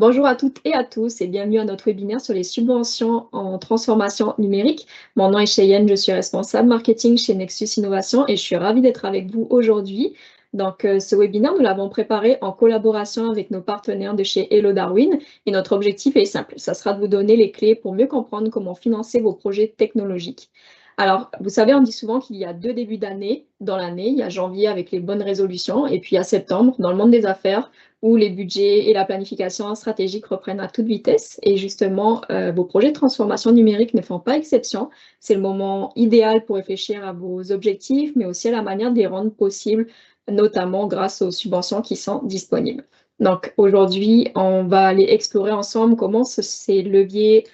Bonjour à toutes et à tous et bienvenue à notre webinaire sur les subventions en transformation numérique. Mon nom est Cheyenne, je suis responsable marketing chez Nexus Innovation et je suis ravie d'être avec vous aujourd'hui. Ce webinaire, nous l'avons préparé en collaboration avec nos partenaires de chez Hello Darwin et notre objectif est simple, ça sera de vous donner les clés pour mieux comprendre comment financer vos projets technologiques. Alors, vous savez, on dit souvent qu'il y a deux débuts d'année dans l'année. Il y a janvier avec les bonnes résolutions et puis il y a septembre dans le monde des affaires où les budgets et la planification stratégique reprennent à toute vitesse. Et justement, vos projets de transformation numérique ne font pas exception. C'est le moment idéal pour réfléchir à vos objectifs, mais aussi à la manière de les rendre possibles, notamment grâce aux subventions qui sont disponibles. Donc aujourd'hui, on va aller explorer ensemble comment ces leviers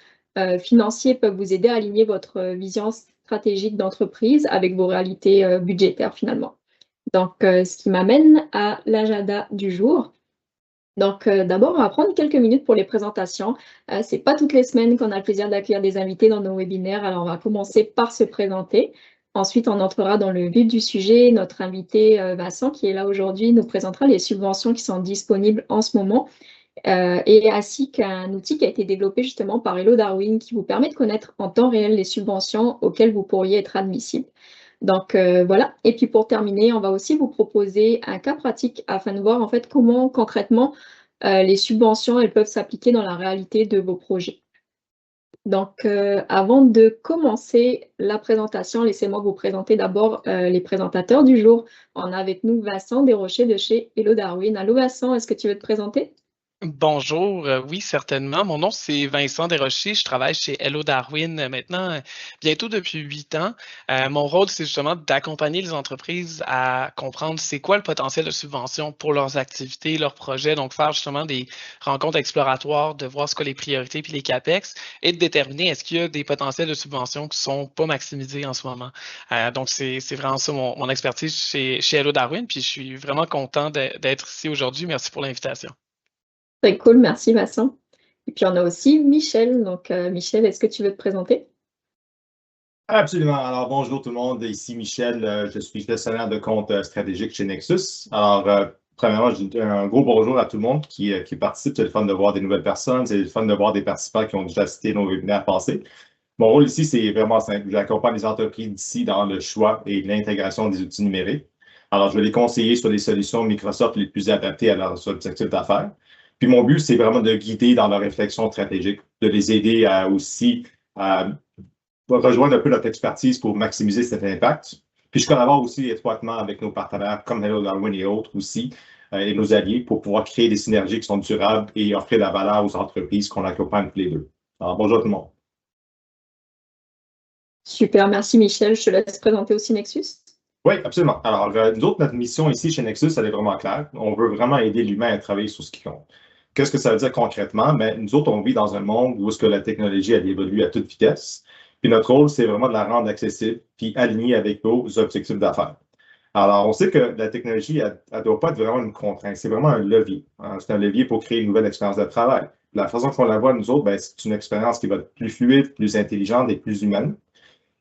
financiers peuvent vous aider à aligner votre vision stratégique d'entreprise avec vos réalités budgétaires finalement. Ce qui m'amène à l'agenda du jour. D'abord, on va prendre quelques minutes pour les présentations. C'est pas toutes les semaines qu'on a le plaisir d'accueillir des invités dans nos webinaires, alors on va commencer par se présenter. Ensuite, on entrera dans le vif du sujet. Notre invité, Vincent, qui est là aujourd'hui, nous présentera les subventions qui sont disponibles en ce moment, et ainsi qu'un outil qui a été développé justement par Hello Darwin qui vous permet de connaître en temps réel les subventions auxquelles vous pourriez être admissible. Voilà. Et puis pour terminer, on va aussi vous proposer un cas pratique afin de voir en fait comment concrètement les subventions elles peuvent s'appliquer dans la réalité de vos projets. Avant de commencer la présentation, laissez-moi vous présenter d'abord les présentateurs du jour. On a avec nous Vincent Desrochers de chez Hello Darwin. Allô Vincent, est-ce que tu veux te présenter? Bonjour, oui, certainement. Mon nom, c'est Vincent Desrochers. Je travaille chez Hello Darwin maintenant, bientôt depuis 8 ans. Mon rôle, c'est justement d'accompagner les entreprises à comprendre c'est quoi le potentiel de subvention pour leurs activités, leurs projets. Donc, faire justement des rencontres exploratoires, de voir ce qu'est les priorités puis les CAPEX et de déterminer est-ce qu'il y a des potentiels de subvention qui sont pas maximisés en ce moment. C'est vraiment ça mon expertise chez Hello Darwin. Puis, je suis vraiment content d'être ici aujourd'hui. Merci pour l'invitation. Très cool, merci Vincent. Et puis on a aussi Michel. Michel, est-ce que tu veux te présenter? Absolument. Alors, bonjour tout le monde. Ici Michel. Je suis gestionnaire de compte stratégique chez Nexus. Premièrement, je dis un gros bonjour à tout le monde qui participe. C'est le fun de voir des nouvelles personnes. C'est le fun de voir des participants qui ont déjà cité nos webinaires passés. Mon rôle ici, c'est vraiment simple. J'accompagne les entreprises d'ici dans le choix et l'intégration des outils numériques. Alors, je vais les conseiller sur les solutions Microsoft les plus adaptées à leurs objectifs d'affaires. Puis mon but, c'est vraiment de guider dans leur réflexion stratégique, de les aider à aussi rejoindre un peu notre expertise pour maximiser cet impact. Puis je collabore aussi étroitement avec nos partenaires comme Hello Darwin et autres aussi, et nos alliés pour pouvoir créer des synergies qui sont durables et offrir la valeur aux entreprises qu'on accompagne tous les deux. Alors, bonjour tout le monde. Super, merci Michel. Je te laisse présenter aussi Nexus. Oui, absolument. Alors, nous autres, notre mission ici chez Nexus, elle est vraiment claire. On veut vraiment aider l'humain à travailler sur ce qui compte. Qu'est-ce que ça veut dire concrètement? Mais nous autres, on vit dans un monde où est-ce que la technologie, elle évolue à toute vitesse. Puis notre rôle, c'est vraiment de la rendre accessible puis alignée avec nos objectifs d'affaires. Alors, on sait que la technologie, elle ne doit pas être vraiment une contrainte. C'est vraiment un levier. Hein. C'est un levier pour créer une nouvelle expérience de travail. La façon qu'on la voit, nous autres, ben, c'est une expérience qui va être plus fluide, plus intelligente et plus humaine.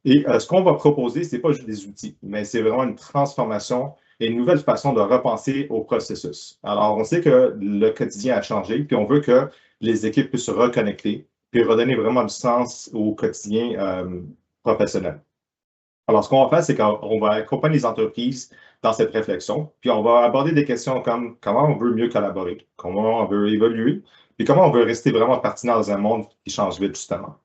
Et ce qu'on va proposer, ce n'est pas juste des outils, mais c'est vraiment une transformation et une nouvelle façon de repenser au processus. Alors, on sait que le quotidien a changé, puis on veut que les équipes puissent se reconnecter, puis redonner vraiment du sens au quotidien professionnel. Alors, ce qu'on va faire, c'est qu'on va accompagner les entreprises dans cette réflexion, puis on va aborder des questions comme comment on veut mieux collaborer, comment on veut évoluer, puis comment on veut rester vraiment pertinent dans un monde qui change vite, justement.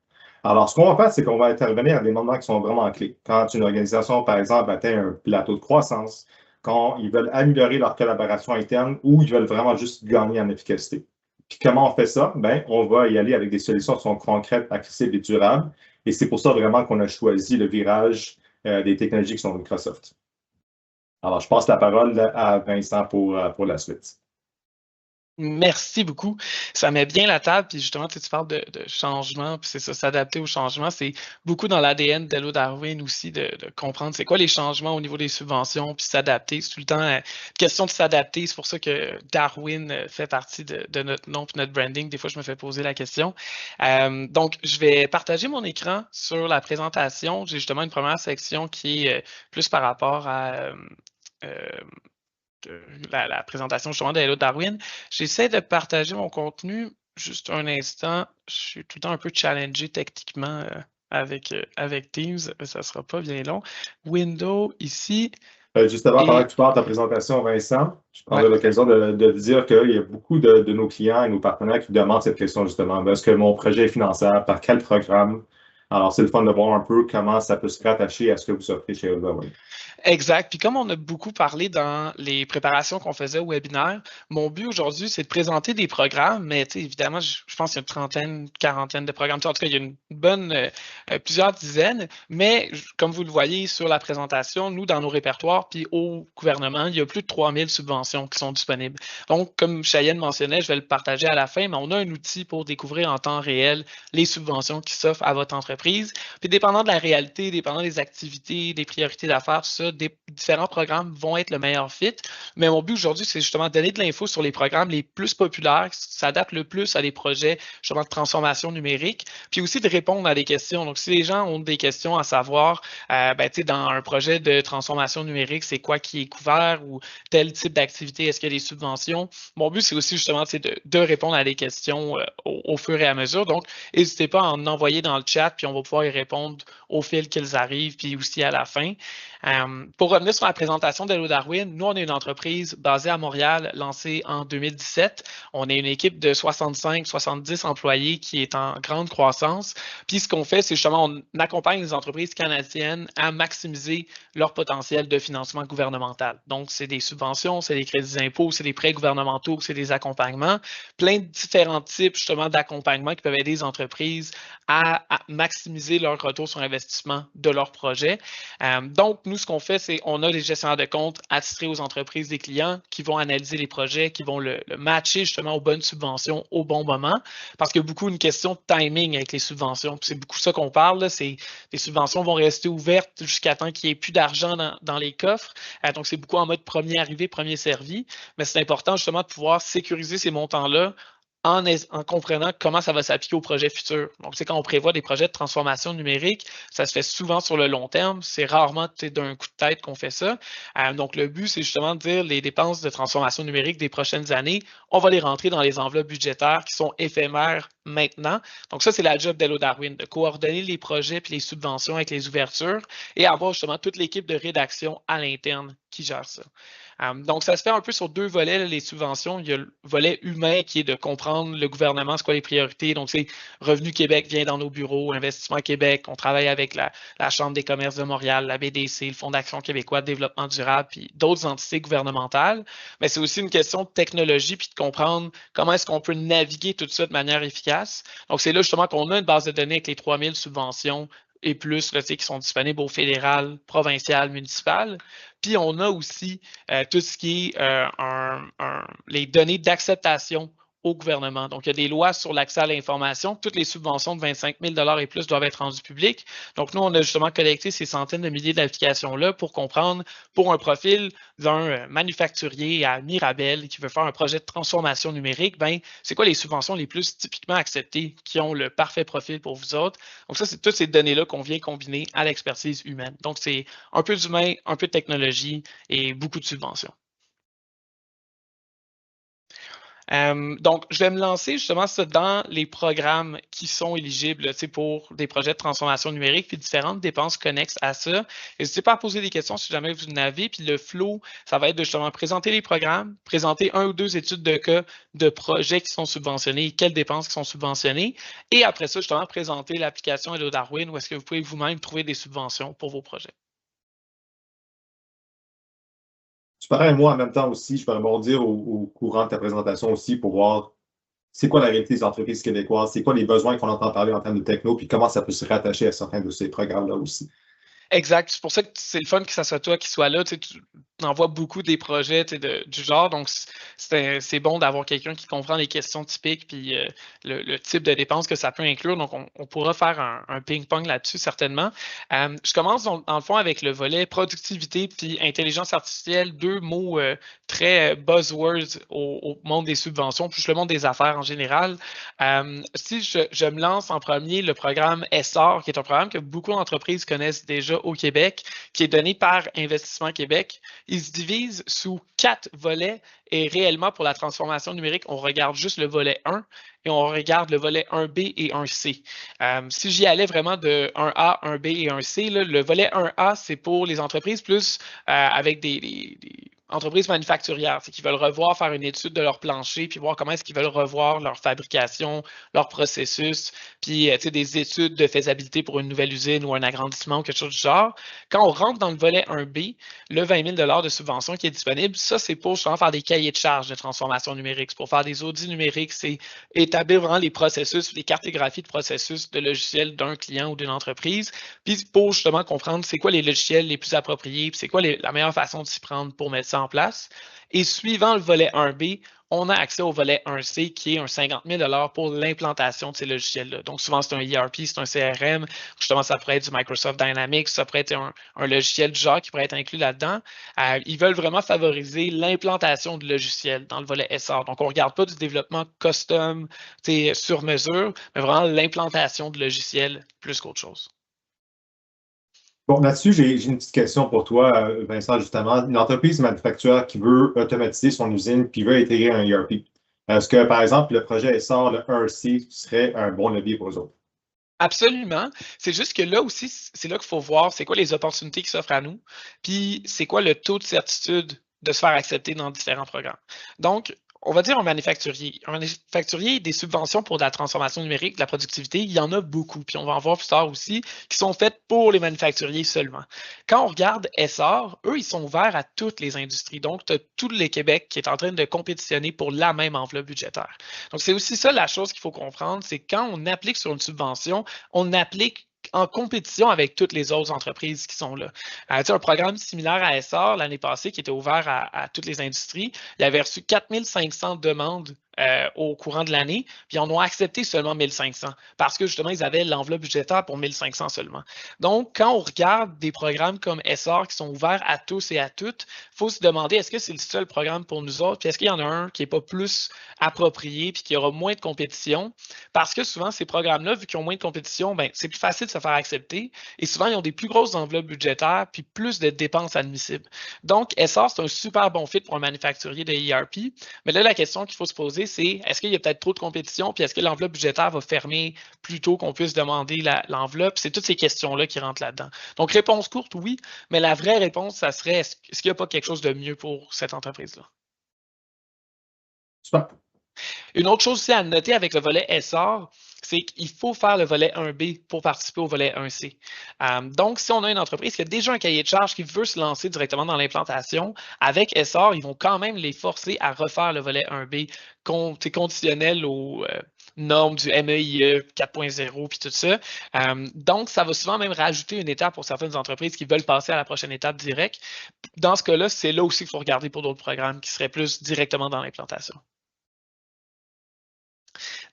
Alors, ce qu'on va faire, c'est qu'on va intervenir à des moments qui sont vraiment clés. Quand une organisation, par exemple, atteint un plateau de croissance, quand ils veulent améliorer leur collaboration interne ou ils veulent vraiment juste gagner en efficacité. Puis comment on fait ça? Bien, on va y aller avec des solutions qui sont concrètes, accessibles et durables. Et c'est pour ça vraiment qu'on a choisi le virage des technologies qui sont Microsoft. Alors, je passe la parole à Vincent pour la suite. Merci beaucoup. Ça met bien la table. Puis justement, tu parles de changement, puis c'est ça, s'adapter au changement. C'est beaucoup dans l'ADN d'Hello Darwin aussi de comprendre c'est quoi les changements au niveau des subventions, puis s'adapter. C'est tout le temps question de s'adapter. C'est pour ça que Darwin fait partie de notre nom puis notre branding. Des fois, je me fais poser la question. Donc, je vais partager mon écran sur la présentation. J'ai justement une première section qui est plus par rapport à la présentation justement de Hello Darwin. J'essaie de partager mon contenu juste un instant. Je suis tout le temps un peu challengé techniquement avec Teams. Ça ne sera pas bien long. Windows ici. Justement, pendant Et que tu parles de ta présentation, Vincent, je prendrai ouais, l'occasion de dire qu'il y a beaucoup de nos clients et nos partenaires qui demandent cette question justement. Est-ce que mon projet est finançable? Par quel programme? Alors, c'est le fun de voir un peu comment ça peut se rattacher à ce que vous offrez chez Elva. exact. Puis comme on a beaucoup parlé dans les préparations qu'on faisait au webinaire, mon but aujourd'hui, c'est de présenter des programmes, mais évidemment, je pense qu'il y a une trentaine, quarantaine de programmes. En tout cas, il y a une bonne, plusieurs dizaines, mais comme vous le voyez sur la présentation, nous, dans nos répertoires, puis au gouvernement, il y a plus de 3000 subventions qui sont disponibles. Donc, comme Cheyenne mentionnait, je vais le partager à la fin, mais on a un outil pour découvrir en temps réel les subventions qui s'offrent à votre entreprise. Puis, dépendant de la réalité, dépendant des activités, des priorités d'affaires, tout ça, des différents programmes vont être le meilleur fit. Mais mon but aujourd'hui, c'est justement de donner de l'info sur les programmes les plus populaires, qui s'adaptent le plus à des projets justement de transformation numérique, puis aussi de répondre à des questions. Donc, si les gens ont des questions à savoir, dans un projet de transformation numérique, c'est quoi qui est couvert ou tel type d'activité, est-ce qu'il y a des subventions? Mon but, c'est aussi justement de répondre à des questions au fur et à mesure. Donc, n'hésitez pas à en envoyer dans le chat, puis on va pouvoir y répondre au fil qu'ils arrivent, puis aussi à la fin. Pour revenir sur la présentation d'Hello Darwin, nous, on est une entreprise basée à Montréal, lancée en 2017. On est une équipe de 65-70 employés qui est en grande croissance. Puis ce qu'on fait, c'est justement, on accompagne les entreprises canadiennes à maximiser leur potentiel de financement gouvernemental. Donc, c'est des subventions, c'est des crédits d'impôt, c'est des prêts gouvernementaux, c'est des accompagnements, plein de différents types justement d'accompagnements qui peuvent aider les entreprises à maximiser leur retour sur investissement de leur projet. Donc, nous, ce qu'on fait, c'est qu'on a des gestionnaires de compte attitrés aux entreprises des clients qui vont analyser les projets, qui vont le matcher justement aux bonnes subventions au bon moment, parce qu'il y a beaucoup une question de timing avec les subventions. C'est beaucoup ça qu'on parle, c'est les subventions vont rester ouvertes jusqu'à temps qu'il n'y ait plus d'argent dans les coffres. Donc, c'est beaucoup en mode premier arrivé, premier servi, mais c'est important justement de pouvoir sécuriser ces montants-là en comprenant comment ça va s'appliquer au projet futur. Donc, c'est quand on prévoit des projets de transformation numérique, ça se fait souvent sur le long terme. C'est rarement d'un coup de tête qu'on fait ça. Donc, le but, c'est justement de dire les dépenses de transformation numérique des prochaines années, on va les rentrer dans les enveloppes budgétaires qui sont éphémères maintenant. Donc, ça, c'est la job d'Hello Darwin, de coordonner les projets puis les subventions avec les ouvertures et avoir justement toute l'équipe de rédaction à l'interne qui gère ça. Donc, ça se fait un peu sur deux volets, là, les subventions. Il y a le volet humain qui est de comprendre le gouvernement, c'est quoi les priorités. Donc, c'est Revenu Québec vient dans nos bureaux, Investissement Québec, on travaille avec la Chambre des commerces de Montréal, la BDC, le Fonds d'action québécois de développement durable, puis d'autres entités gouvernementales. Mais c'est aussi une question de technologie, puis de comprendre comment est-ce qu'on peut naviguer tout ça de manière efficace. Donc, c'est là justement qu'on a une base de données avec les 3000 subventions et plus là, qui sont disponibles au fédéral, provincial, municipal. Puis on a aussi tout ce qui est les données d'acceptation au gouvernement. Donc, il y a des lois sur l'accès à l'information. Toutes les subventions de 25 000 et plus doivent être rendues publiques. Donc, nous, on a justement collecté ces centaines de milliers d'applications-là pour comprendre, pour un profil d'un manufacturier à Mirabel qui veut faire un projet de transformation numérique, ben, c'est quoi les subventions les plus typiquement acceptées qui ont le parfait profil pour vous autres? Donc, ça, c'est toutes ces données-là qu'on vient combiner à l'expertise humaine. Donc, c'est un peu d'humain, un peu de technologie et beaucoup de subventions. Donc, je vais me lancer justement dans les programmes qui sont éligibles pour des projets de transformation numérique puis différentes dépenses connexes à ça. N'hésitez pas à poser des questions si jamais vous en avez. Puis le flow, ça va être de justement présenter les programmes, présenter un ou deux études de cas de projets qui sont subventionnés, quelles dépenses qui sont subventionnées. Et après ça, justement, présenter l'application Hello Darwin où est-ce que vous pouvez vous-même trouver des subventions pour vos projets. Tu parlais, moi, en même temps aussi, je peux rebondir au courant de ta présentation aussi pour voir c'est quoi la réalité des entreprises québécoises, c'est quoi les besoins qu'on entend parler en termes de techno, puis comment ça peut se rattacher à certains de ces programmes-là aussi. Exact. C'est pour ça que c'est le fun que ça soit toi qui soit là. Tu en vois beaucoup des projets du genre. Donc, c'est bon d'avoir quelqu'un qui comprend les questions typiques puis le type de dépenses que ça peut inclure. Donc, on pourra faire un ping-pong là-dessus, certainement. Je commence dans le fond avec le volet productivité puis intelligence artificielle, deux mots très buzzwords au monde des subventions, plus le monde des affaires en général. Si je me lance en premier, le programme ESSOR, qui est un programme que beaucoup d'entreprises connaissent déjà au Québec, qui est donné par Investissement Québec. il se divise sous 4 volets et réellement pour la transformation numérique, on regarde juste le volet 1 et on regarde le volet 1B et 1C. Si j'y allais vraiment de 1A, 1B et 1C, là, le volet 1A, c'est pour les entreprises plus avec des entreprises manufacturières, c'est qu'ils veulent revoir, faire une étude de leur plancher, puis voir comment est-ce qu'ils veulent revoir leur fabrication, leur processus, puis des études de faisabilité pour une nouvelle usine ou un agrandissement ou quelque chose du genre. Quand on rentre dans le volet 1B, le 20 000 de subvention qui est disponible, ça, c'est pour justement faire des cahiers de charges de transformation numérique. C'est pour faire des audits numériques, c'est établir vraiment les processus, les cartographies de processus de logiciels d'un client ou d'une entreprise, puis pour justement comprendre c'est quoi les logiciels les plus appropriés, puis c'est quoi la meilleure façon de s'y prendre pour mettre ça en place. Et suivant le volet 1B, on a accès au volet 1C qui est un 50 000 pour l'implantation de ces logiciels-là. Donc, souvent, c'est un ERP, c'est un CRM. Justement, ça pourrait être du Microsoft Dynamics, ça pourrait être un logiciel du genre qui pourrait être inclus là-dedans. Ils veulent vraiment favoriser l'implantation de logiciels dans le volet SR. Donc, on ne regarde pas du développement custom, sur mesure, mais vraiment l'implantation de logiciels plus qu'autre chose. Bon, là-dessus, j'ai une petite question pour toi, Vincent, justement. Une entreprise manufacturière qui veut automatiser son usine puis veut intégrer un ERP. Est-ce que, par exemple, le projet SR, le 1C, serait un bon levier pour eux autres? Absolument. C'est juste que là aussi, c'est là qu'il faut voir c'est quoi les opportunités qui s'offrent à nous, puis c'est quoi le taux de certitude de se faire accepter dans différents programmes. Donc, on va dire un manufacturier. Un manufacturier, des subventions pour de la transformation numérique, de la productivité, il y en a beaucoup. Puis on va en voir plus tard aussi, qui sont faites pour les manufacturiers seulement. Quand on regarde Essor, eux, ils sont ouverts à toutes les industries. Donc, tu as tout le Québec qui est en train de compétitionner pour la même enveloppe budgétaire. Donc, c'est aussi ça la chose qu'il faut comprendre, c'est quand on applique sur une subvention, on applique en compétition avec toutes les autres entreprises qui sont là. Un programme similaire à Essor l'année passée qui était ouvert à toutes les industries, il avait reçu 4500 demandes au courant de l'année, puis ils en ont accepté seulement 1500 parce que justement, ils avaient l'enveloppe budgétaire pour 1500 seulement. Donc, quand on regarde des programmes comme Essor qui sont ouverts à tous et à toutes, il faut se demander est-ce que c'est le seul programme pour nous autres, puis est-ce qu'il y en a un qui n'est pas plus approprié, puis qui aura moins de compétition, parce que souvent, ces programmes-là, vu qu'ils ont moins de compétition, ben, c'est plus facile de se faire accepter, et souvent, ils ont des plus grosses enveloppes budgétaires, puis plus de dépenses admissibles. Donc, Essor, c'est un super bon fit pour un manufacturier de ERP, mais là, la question qu'il faut se poser, c'est est-ce qu'il y a peut-être trop de compétition, puis est-ce que l'enveloppe budgétaire va fermer plus tôt qu'on puisse demander l'enveloppe? C'est toutes ces questions-là qui rentrent là-dedans. Donc, réponse courte, oui, mais la vraie réponse, ça serait est-ce qu'il n'y a pas quelque chose de mieux pour cette entreprise-là? Super. Une autre chose aussi à noter avec le volet SR, c'est qu'il faut faire le volet 1B pour participer au volet 1C. Donc, si on a une entreprise qui a déjà un cahier de charges qui veut se lancer directement dans l'implantation, avec SR, ils vont quand même les forcer à refaire le volet 1B conditionnel aux normes du MEIE 4.0 puis tout ça. Donc, ça va souvent même rajouter une étape pour certaines entreprises qui veulent passer à la prochaine étape directe. Dans ce cas-là, c'est là aussi qu'il faut regarder pour d'autres programmes qui seraient plus directement dans l'implantation.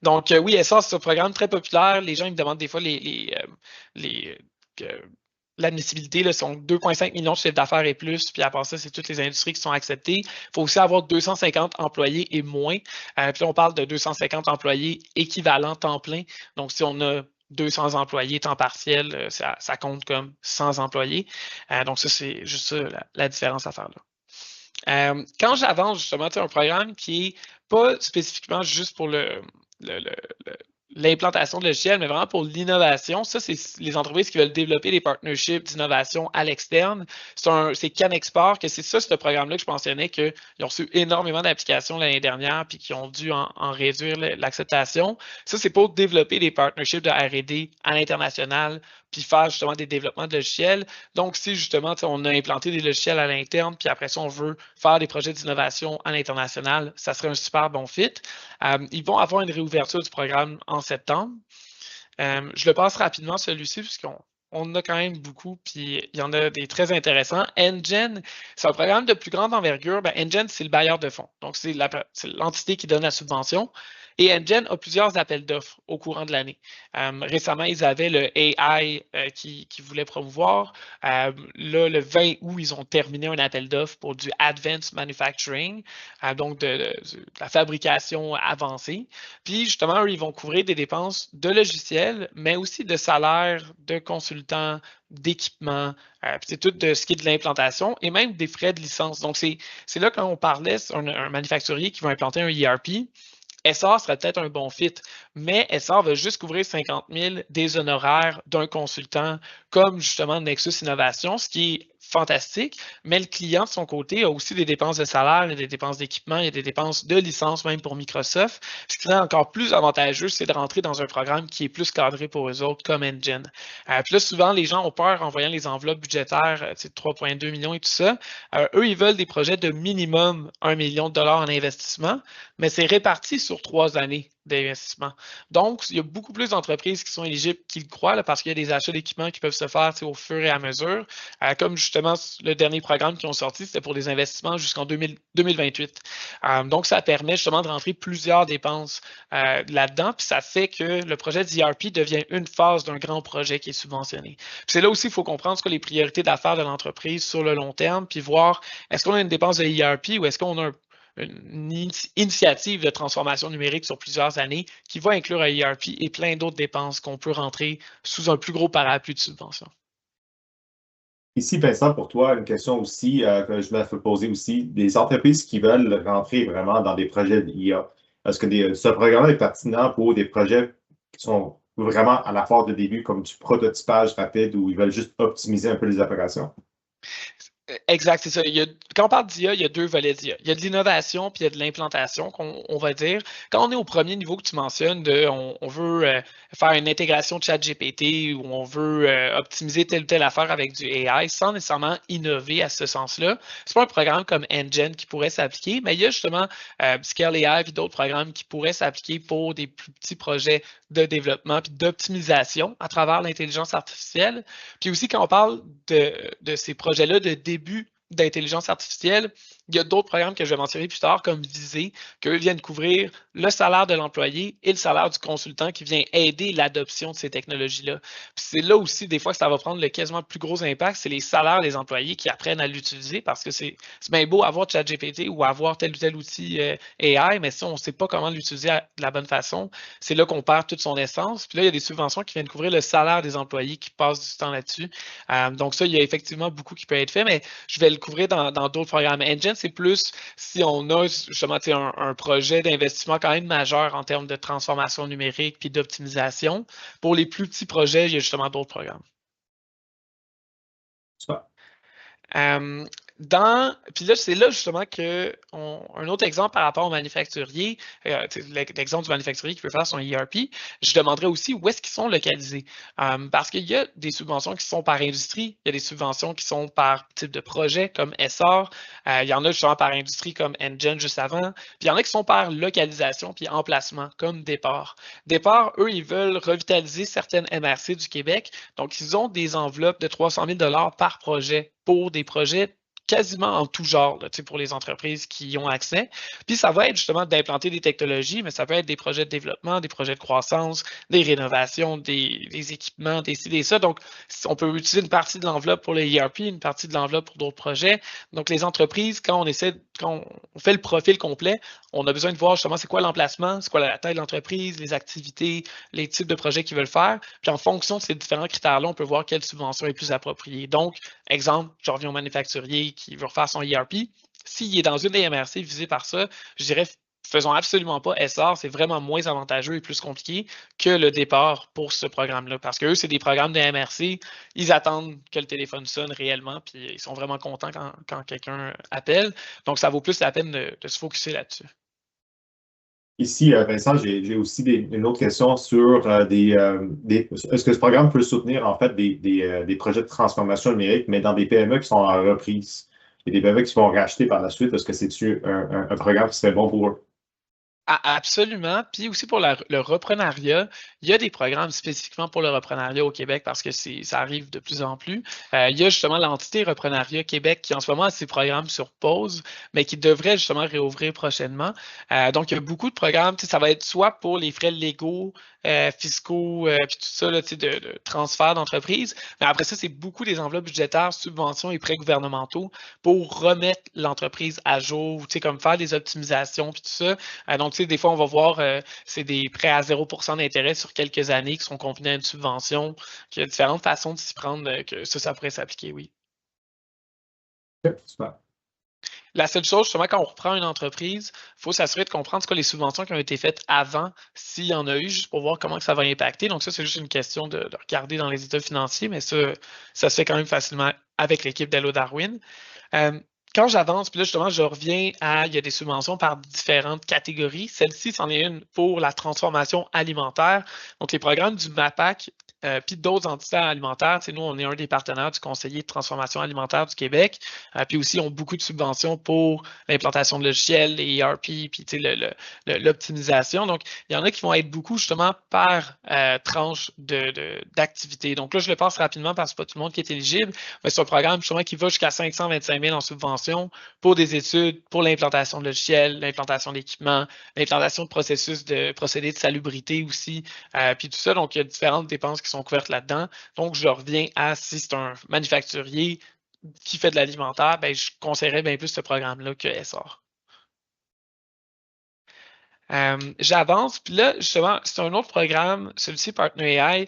Donc, oui, SR, c'est un programme très populaire. Les gens ils me demandent des fois l'admissibilité, sont 2,5 millions de chiffre d'affaires et plus, puis à part ça, c'est toutes les industries qui sont acceptées. Il faut aussi avoir 250 employés et moins. Puis là, on parle de 250 employés équivalents temps plein. Donc, si on a 200 employés temps partiel, ça compte comme 100 employés. Donc, ça, c'est juste ça, la différence à faire là. Quand j'avance justement un programme qui n'est pas spécifiquement juste pour l'implantation de logiciels, mais vraiment pour l'innovation, ça, c'est les entreprises qui veulent développer des partnerships d'innovation à l'externe. C'est CanExport, que c'est ça, ce programme-là que je mentionnais, qu'ils ont reçu énormément d'applications l'année dernière puis qui ont dû en réduire l'acceptation. Ça, c'est pour développer des partnerships de R&D à l'international puis faire justement des développements de logiciels. Donc, si justement, on a implanté des logiciels à l'interne, puis après ça, on veut faire des projets d'innovation à l'international, ça serait un super bon fit. Ils vont avoir une réouverture du programme en septembre. Je le passe rapidement, celui-ci, puisqu'on en a quand même beaucoup, puis il y en a des très intéressants. NGen, c'est un programme de plus grande envergure. NGen, c'est le bailleur de fonds. Donc, c'est l'entité qui donne la subvention. Et Engine a plusieurs appels d'offres au courant de l'année. Récemment, ils avaient le AI qui voulait promouvoir. Là, le 20 août, ils ont terminé un appel d'offres pour du Advanced Manufacturing, donc de la fabrication avancée. Puis justement, eux, ils vont couvrir des dépenses de logiciels, mais aussi de salaires, de consultants, d'équipements, c'est tout de ce qui est de l'implantation et même des frais de licence. Donc, c'est là quand on parlait, un manufacturier qui va implanter un ERP, Essar serait peut-être un bon fit, mais Essar va juste couvrir 50 000 des honoraires d'un consultant comme justement Nexus Innovation, ce qui est fantastique, mais le client de son côté a aussi des dépenses de salaire, il y a des dépenses d'équipement, il y a des dépenses de licence même pour Microsoft. Ce qui serait encore plus avantageux, c'est de rentrer dans un programme qui est plus cadré pour eux autres comme Engine. Puis là, souvent, les gens ont peur en voyant les enveloppes budgétaires, de 3,2 millions et tout ça. Eux, ils veulent des projets de minimum 1 million de dollars en investissement, mais c'est réparti sur 3 années d'investissement. Donc, il y a beaucoup plus d'entreprises qui sont éligibles qu'ils le croient là, parce qu'il y a des achats d'équipements qui peuvent se faire au fur et à mesure. Comme justement, le dernier programme qui ont sorti, c'était pour des investissements jusqu'en 2028. Donc, ça permet justement de rentrer plusieurs dépenses là-dedans, puis ça fait que le projet d'ERP devient une phase d'un grand projet qui est subventionné. Puis c'est là aussi, il faut comprendre ce que les priorités d'affaires de l'entreprise sur le long terme, puis voir est-ce qu'on a une dépense de ERP ou est-ce qu'on a une initiative de transformation numérique sur plusieurs années qui va inclure un ERP et plein d'autres dépenses qu'on peut rentrer sous un plus gros parapluie de subvention. Ici, Vincent, pour toi, une question aussi que je me fais poser aussi, des entreprises qui veulent rentrer vraiment dans des projets d'IA. Est-ce que ce programme est pertinent pour des projets qui sont vraiment à la phase de début, comme du prototypage rapide, où ils veulent juste optimiser un peu les opérations? Exact, c'est ça. Quand on parle d'IA, il y a 2 volets d'IA. Il y a de l'innovation puis il y a de l'implantation, on va dire. Quand on est au premier niveau que tu mentionnes, on veut faire une intégration de ChatGPT ou on veut optimiser telle ou telle affaire avec du AI sans nécessairement innover à ce sens-là, c'est pas un programme comme Engine qui pourrait s'appliquer, mais il y a justement Scale AI et d'autres programmes qui pourraient s'appliquer pour des plus petits projets de développement puis d'optimisation à travers l'intelligence artificielle. Puis aussi, quand on parle de ces projets-là de début d'intelligence artificielle, il y a d'autres programmes que je vais mentionner plus tard, comme Visée, qu'eux viennent couvrir le salaire de l'employé et le salaire du consultant qui vient aider l'adoption de ces technologies-là. Puis c'est là aussi, des fois, que ça va prendre le quasiment plus gros impact, c'est les salaires des employés qui apprennent à l'utiliser parce que c'est bien beau avoir ChatGPT ou avoir tel ou tel outil AI, mais si on ne sait pas comment l'utiliser de la bonne façon, c'est là qu'on perd toute son essence. Puis là, il y a des subventions qui viennent couvrir le salaire des employés qui passent du temps là-dessus. Donc ça, il y a effectivement beaucoup qui peut être fait, mais je vais le couvrir dans d'autres programmes. Engine, c'est plus si on a justement un projet d'investissement quand même majeur en termes de transformation numérique puis d'optimisation. Pour les plus petits projets, il y a justement d'autres programmes. Puis là, c'est là justement un autre exemple par rapport au manufacturier, l'exemple du manufacturier qui veut faire son ERP, je demanderais aussi où est-ce qu'ils sont localisés. Parce qu'il y a des subventions qui sont par industrie, il y a des subventions qui sont par type de projet comme Essar, il y en a justement par industrie comme Engine juste avant, puis il y en a qui sont par localisation puis emplacement comme Départ. Départ, eux, ils veulent revitaliser certaines MRC du Québec, donc ils ont des enveloppes de 300 000 $ par projet pour des projets quasiment en tout genre là, pour les entreprises qui y ont accès. Puis ça va être justement d'implanter des technologies, mais ça peut être des projets de développement, des projets de croissance, des rénovations, des équipements, des ci, des ça. Donc, on peut utiliser une partie de l'enveloppe pour les ERP, une partie de l'enveloppe pour d'autres projets. Donc, les entreprises, quand on fait le profil complet, on a besoin de voir justement c'est quoi l'emplacement, c'est quoi la taille de l'entreprise, les activités, les types de projets qu'ils veulent faire. Puis en fonction de ces différents critères-là, on peut voir quelle subvention est plus appropriée. Donc, exemple, je reviens au manufacturier qui veut refaire son ERP. S'il est dans une des MRC visée par ça, je dirais faisons absolument pas Essar, c'est vraiment moins avantageux et plus compliqué que le Départ pour ce programme-là. Parce que eux, c'est des programmes de MRC, ils attendent que le téléphone sonne réellement, puis ils sont vraiment contents quand quelqu'un appelle. Donc, ça vaut plus la peine de se focusser là-dessus. Ici, Vincent, j'ai aussi une autre question sur est-ce que ce programme peut soutenir en fait des projets de transformation numérique, mais dans des PME qui sont en reprise et des PME qui se font racheter par la suite? Est-ce que c'est un programme qui serait bon pour eux? Absolument. Puis aussi pour le reprenariat, il y a des programmes spécifiquement pour le reprenariat au Québec parce que ça arrive de plus en plus. Il y a justement l'entité Reprenariat Québec qui en ce moment a ses programmes sur pause, mais qui devrait justement réouvrir prochainement. Donc, il y a beaucoup de programmes. Ça va être soit pour les frais légaux, fiscaux, puis tout ça, là, de transfert d'entreprise. Mais après ça, c'est beaucoup des enveloppes budgétaires, subventions et prêts gouvernementaux pour remettre l'entreprise à jour, comme faire des optimisations, puis tout ça. Donc, des fois, on va voir, c'est des prêts à 0% d'intérêt sur quelques années qui sont combinés à une subvention. Il y a différentes façons de s'y prendre, que ça pourrait s'appliquer, oui. Super. La seule chose, justement, quand on reprend une entreprise, il faut s'assurer de comprendre ce que les subventions qui ont été faites avant, s'il y en a eu, juste pour voir comment que ça va impacter. Donc, ça, c'est juste une question de regarder dans les états financiers, mais ça se fait quand même facilement avec l'équipe d'Hello Darwin. Quand j'avance, puis là, justement, je reviens il y a des subventions par différentes catégories. Celle-ci, c'en est une pour la transformation alimentaire. Donc, les programmes du MAPAC, puis d'autres entités alimentaires. Nous, on est un des partenaires du conseiller de transformation alimentaire du Québec. Puis aussi, ils ont beaucoup de subventions pour l'implantation de logiciels, les ERP, puis l'optimisation. Donc, il y en a qui vont être beaucoup justement par tranche d'activité. Donc là, je le passe rapidement parce que c'est pas tout le monde qui est éligible, mais c'est un programme justement qui va jusqu'à 525 000 en subvention pour des études, pour l'implantation de logiciels, l'implantation d'équipements, l'implantation de procédés de salubrité aussi, puis tout ça. Donc, il y a différentes dépenses qui sont couvertes là-dedans. Donc, je reviens à si c'est un manufacturier qui fait de l'alimentaire, ben, je conseillerais bien plus ce programme-là que SR. J'avance, puis là, justement, c'est un autre programme, celui-ci, Partner AI.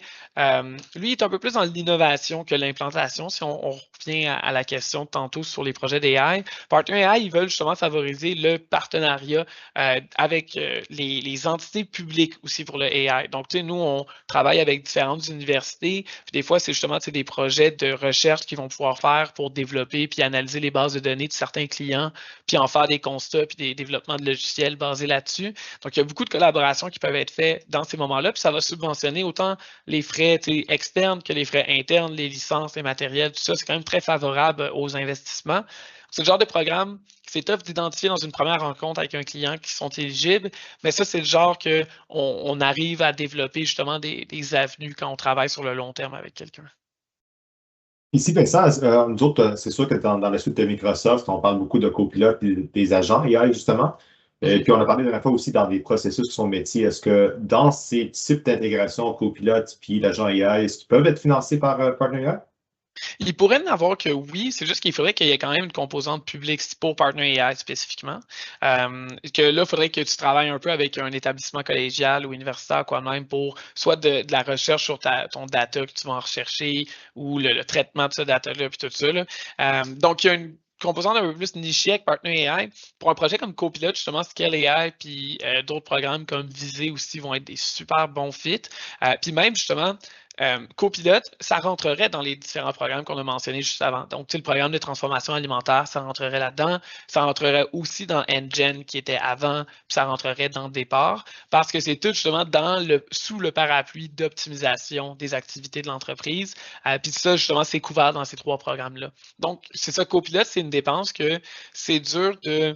Lui, il est un peu plus dans l'innovation que l'implantation, si on revient à la question de tantôt sur les projets d'AI. Partner AI, ils veulent justement favoriser le partenariat avec les entités publiques aussi pour le AI. Donc, tu sais, nous, on travaille avec différentes universités, puis des fois, c'est justement des projets de recherche qu'ils vont pouvoir faire pour développer puis analyser les bases de données de certains clients, puis en faire des constats puis des développements de logiciels basés là-dessus. Donc, il y a beaucoup de collaborations qui peuvent être faites dans ces moments-là, puis ça va subventionner autant les frais externes que les frais internes, les licences, les matériels, tout ça. C'est quand même très favorable aux investissements. C'est le genre de programme que c'est tough d'identifier dans une première rencontre avec un client qui sont éligibles, mais ça, c'est le genre qu'on arrive à développer justement des avenues quand on travaille sur le long terme avec quelqu'un. Ici, Vincent, nous autres, c'est sûr que dans la suite de Microsoft, on parle beaucoup de copilotes et des agents AI, justement. Puis on a parlé de la fois aussi dans des processus qui sont métiers. Est-ce que dans ces types d'intégration copilote puis l'agent AI, est-ce qu'ils peuvent être financés par Partner AI? Il pourrait en avoir que oui, c'est juste qu'il faudrait qu'il y ait quand même une composante publique pour Partner AI spécifiquement. Que là, il faudrait que tu travailles un peu avec un établissement collégial ou universitaire, quoi même, pour soit de la recherche sur ton data que tu vas en rechercher ou le traitement de ce data-là, puis tout ça. Donc, il y a une composante un peu plus nichée avec Partner AI. Pour un projet comme Copilot, justement, Scale AI, puis d'autres programmes comme Visée aussi vont être des super bons fits. Puis même, justement, Copilot, ça rentrerait dans les différents programmes qu'on a mentionnés juste avant. Donc, le programme de transformation alimentaire, ça rentrerait là-dedans. Ça rentrerait aussi dans Engine qui était avant, puis ça rentrerait dans Départ, parce que c'est tout justement sous le parapluie d'optimisation des activités de l'entreprise. Puis ça, justement, c'est couvert dans ces trois programmes-là. Donc, c'est ça, Copilot, c'est une dépense que c'est dur de...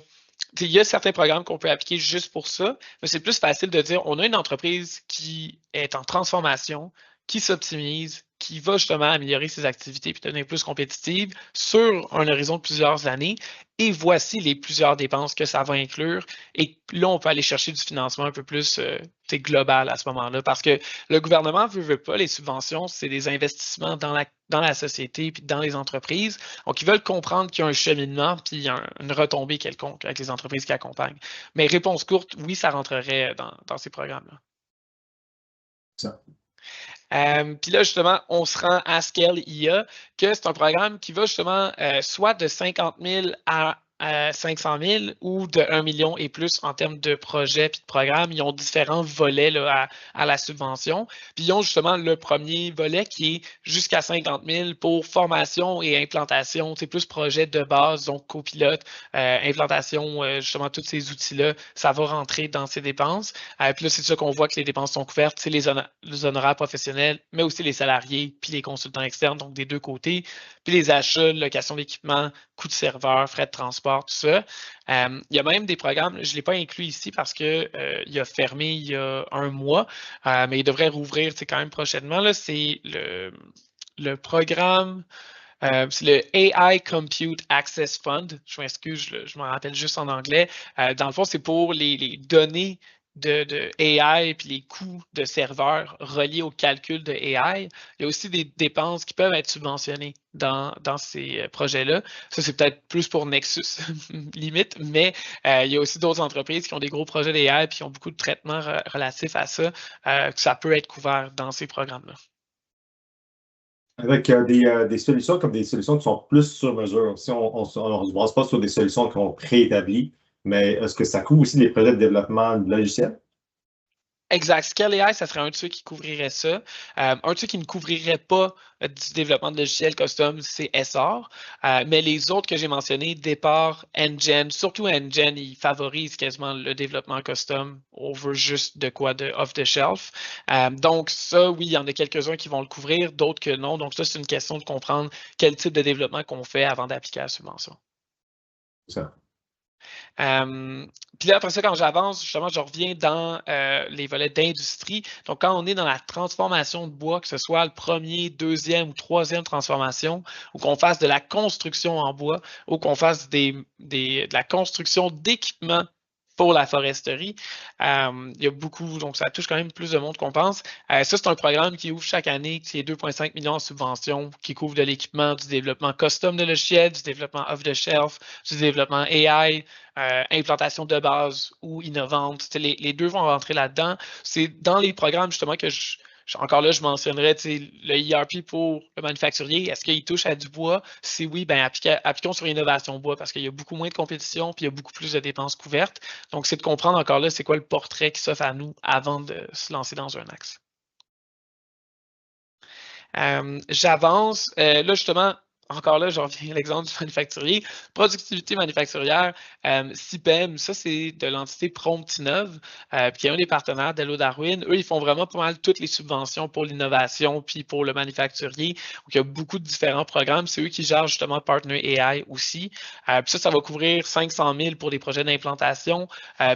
Il y a certains programmes qu'on peut appliquer juste pour ça, mais c'est plus facile de dire on a une entreprise qui est en transformation, qui s'optimise, qui va justement améliorer ses activités et devenir plus compétitive sur un horizon de plusieurs années. Et voici les plusieurs dépenses que ça va inclure. Et là, on peut aller chercher du financement un peu plus global à ce moment-là. Parce que le gouvernement ne veut pas les subventions, c'est des investissements dans la société et dans les entreprises. Donc, ils veulent comprendre qu'il y a un cheminement puis une retombée quelconque avec les entreprises qui accompagnent. Mais réponse courte, oui, ça rentrerait dans ces programmes-là. Ça. Puis là, justement, on se rend à Scale IA, que c'est un programme qui va justement soit de 50 000 à 500 000 ou de 1 million et plus en termes de projets puis de programmes. Ils ont différents volets là, à la subvention. Puis ils ont justement le premier volet qui est jusqu'à 50 000 pour formation et implantation. C'est plus projet de base, donc copilote, implantation, justement, tous ces outils-là, ça va rentrer dans ces dépenses. Puis là, c'est ça qu'on voit que les dépenses sont couvertes. C'est les honoraires professionnels, mais aussi les salariés puis les consultants externes, donc des deux côtés. Puis les achats, location d'équipement, coûts de serveur, frais de transport, tout ça. Il y a même des programmes, je ne l'ai pas inclus ici parce qu'il a fermé il y a 1 mois, mais il devrait rouvrir quand même prochainement. C'est le programme, c'est le AI Compute Access Fund. Je m'excuse, je m'en rappelle juste en anglais. Dans le fond, c'est pour les données de AI et les coûts de serveurs reliés au calcul de AI. Il y a aussi des dépenses qui peuvent être subventionnées dans ces projets-là. Ça, c'est peut-être plus pour Nexus, limite, mais il y a aussi d'autres entreprises qui ont des gros projets d'AI et qui ont beaucoup de traitements relatifs à ça, que ça peut être couvert dans ces programmes-là. Avec des solutions comme des solutions qui sont plus sur mesure. Si on ne se base pas sur des solutions qui sont préétablies, mais est-ce que ça couvre aussi les projets de développement de logiciels? Exact. Scale AI, ça serait un de ceux qui couvrirait ça. Un de ceux qui ne couvrirait pas du développement de logiciels custom, c'est Essor. Mais les autres que j'ai mentionnés, Départ, Engine, surtout Engine, ils favorisent quasiment le développement custom over juste de quoi de off-the-shelf. Donc ça, oui, il y en a quelques-uns qui vont le couvrir, d'autres que non. Donc ça, c'est une question de comprendre quel type de développement qu'on fait avant d'appliquer la subvention. Ça. Puis là, après ça, quand j'avance, justement, je reviens dans les volets d'industrie. Donc, quand on est dans la transformation de bois, que ce soit le premier, deuxième ou troisième transformation, ou qu'on fasse de la construction en bois, ou qu'on fasse de la construction d'équipements pour la foresterie. Il y a beaucoup, donc ça touche quand même plus de monde qu'on pense. Ça, c'est un programme qui ouvre chaque année, qui est 2,5 millions en subventions, qui couvre de l'équipement, du développement custom de logiciels, du développement off-the-shelf, du développement AI, implantation de base ou innovante. Les deux vont rentrer là-dedans. C'est dans les programmes justement que encore là, je mentionnerais le ERP pour le manufacturier. Est-ce qu'il touche à du bois? Si oui, ben appliquons sur l'innovation bois parce qu'il y a beaucoup moins de compétition puis il y a beaucoup plus de dépenses couvertes. Donc, c'est de comprendre encore là, c'est quoi le portrait qui s'offre à nous avant de se lancer dans un axe. J'avance. Là, justement, encore là, je reviens à l'exemple du manufacturier. Productivité manufacturière, CIPEM, ça, c'est de l'entité Promptinov, qui est un des partenaires d'Hello Darwin. Eux, ils font vraiment pas mal toutes les subventions pour l'innovation puis pour le manufacturier. Donc, il y a beaucoup de différents programmes. C'est eux qui gèrent justement Partner AI aussi. Puis ça va couvrir 500 000 pour des projets d'implantation.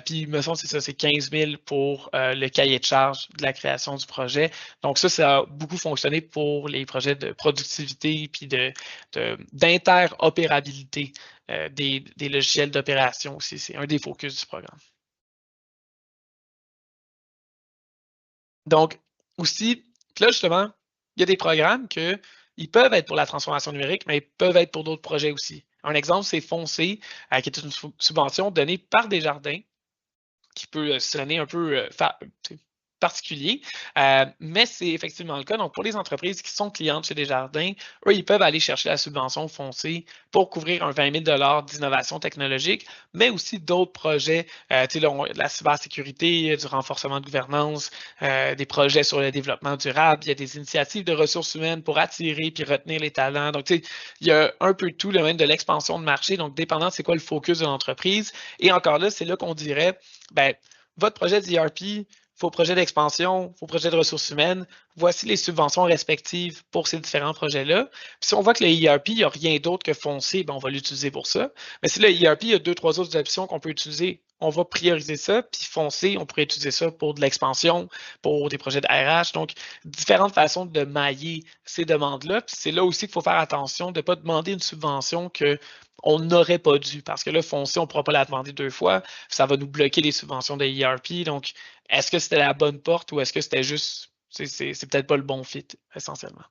Puis, il me semble que c'est ça, c'est 15 000 pour le cahier de charge de la création du projet. Donc, ça a beaucoup fonctionné pour les projets de productivité puis d'interopérabilité des logiciels d'opération aussi. C'est un des focus du programme. Donc, aussi, là, justement, il y a des programmes ils peuvent être pour la transformation numérique, mais ils peuvent être pour d'autres projets aussi. Un exemple, c'est Foncé, qui est une subvention donnée par Desjardins, qui peut sonner un peu particulier, mais c'est effectivement le cas. Donc, pour les entreprises qui sont clientes chez Desjardins, eux, ils peuvent aller chercher la subvention Foncé pour couvrir un 20 000 d'innovation technologique, mais aussi d'autres projets, de la cybersécurité, du renforcement de gouvernance, des projets sur le développement durable. Il y a des initiatives de ressources humaines pour attirer puis retenir les talents. Donc, il y a un peu de tout, même de l'expansion de marché. Donc, dépendant, c'est quoi le focus de l'entreprise. Et encore là, c'est là qu'on dirait, ben, votre projet d'ERP, vos projets d'expansion, vos projets de ressources humaines, voici les subventions respectives pour ces différents projets-là. Puis si on voit que le ERP, il n'y a rien d'autre que Foncé, ben on va l'utiliser pour ça. Mais si le ERP, il y a 2-3 autres options qu'on peut utiliser, on va prioriser ça. Puis Foncé, on pourrait utiliser ça pour de l'expansion, pour des projets de RH. Donc, différentes façons de mailler ces demandes-là. Puis c'est là aussi qu'il faut faire attention de ne pas demander une subvention qu'on n'aurait pas dû. Parce que là, Foncé, on ne pourra pas la demander 2 fois. Ça va nous bloquer les subventions de ERP. Donc, est-ce que c'était la bonne porte ou est-ce que c'était juste, c'est peut-être pas le bon fit, essentiellement?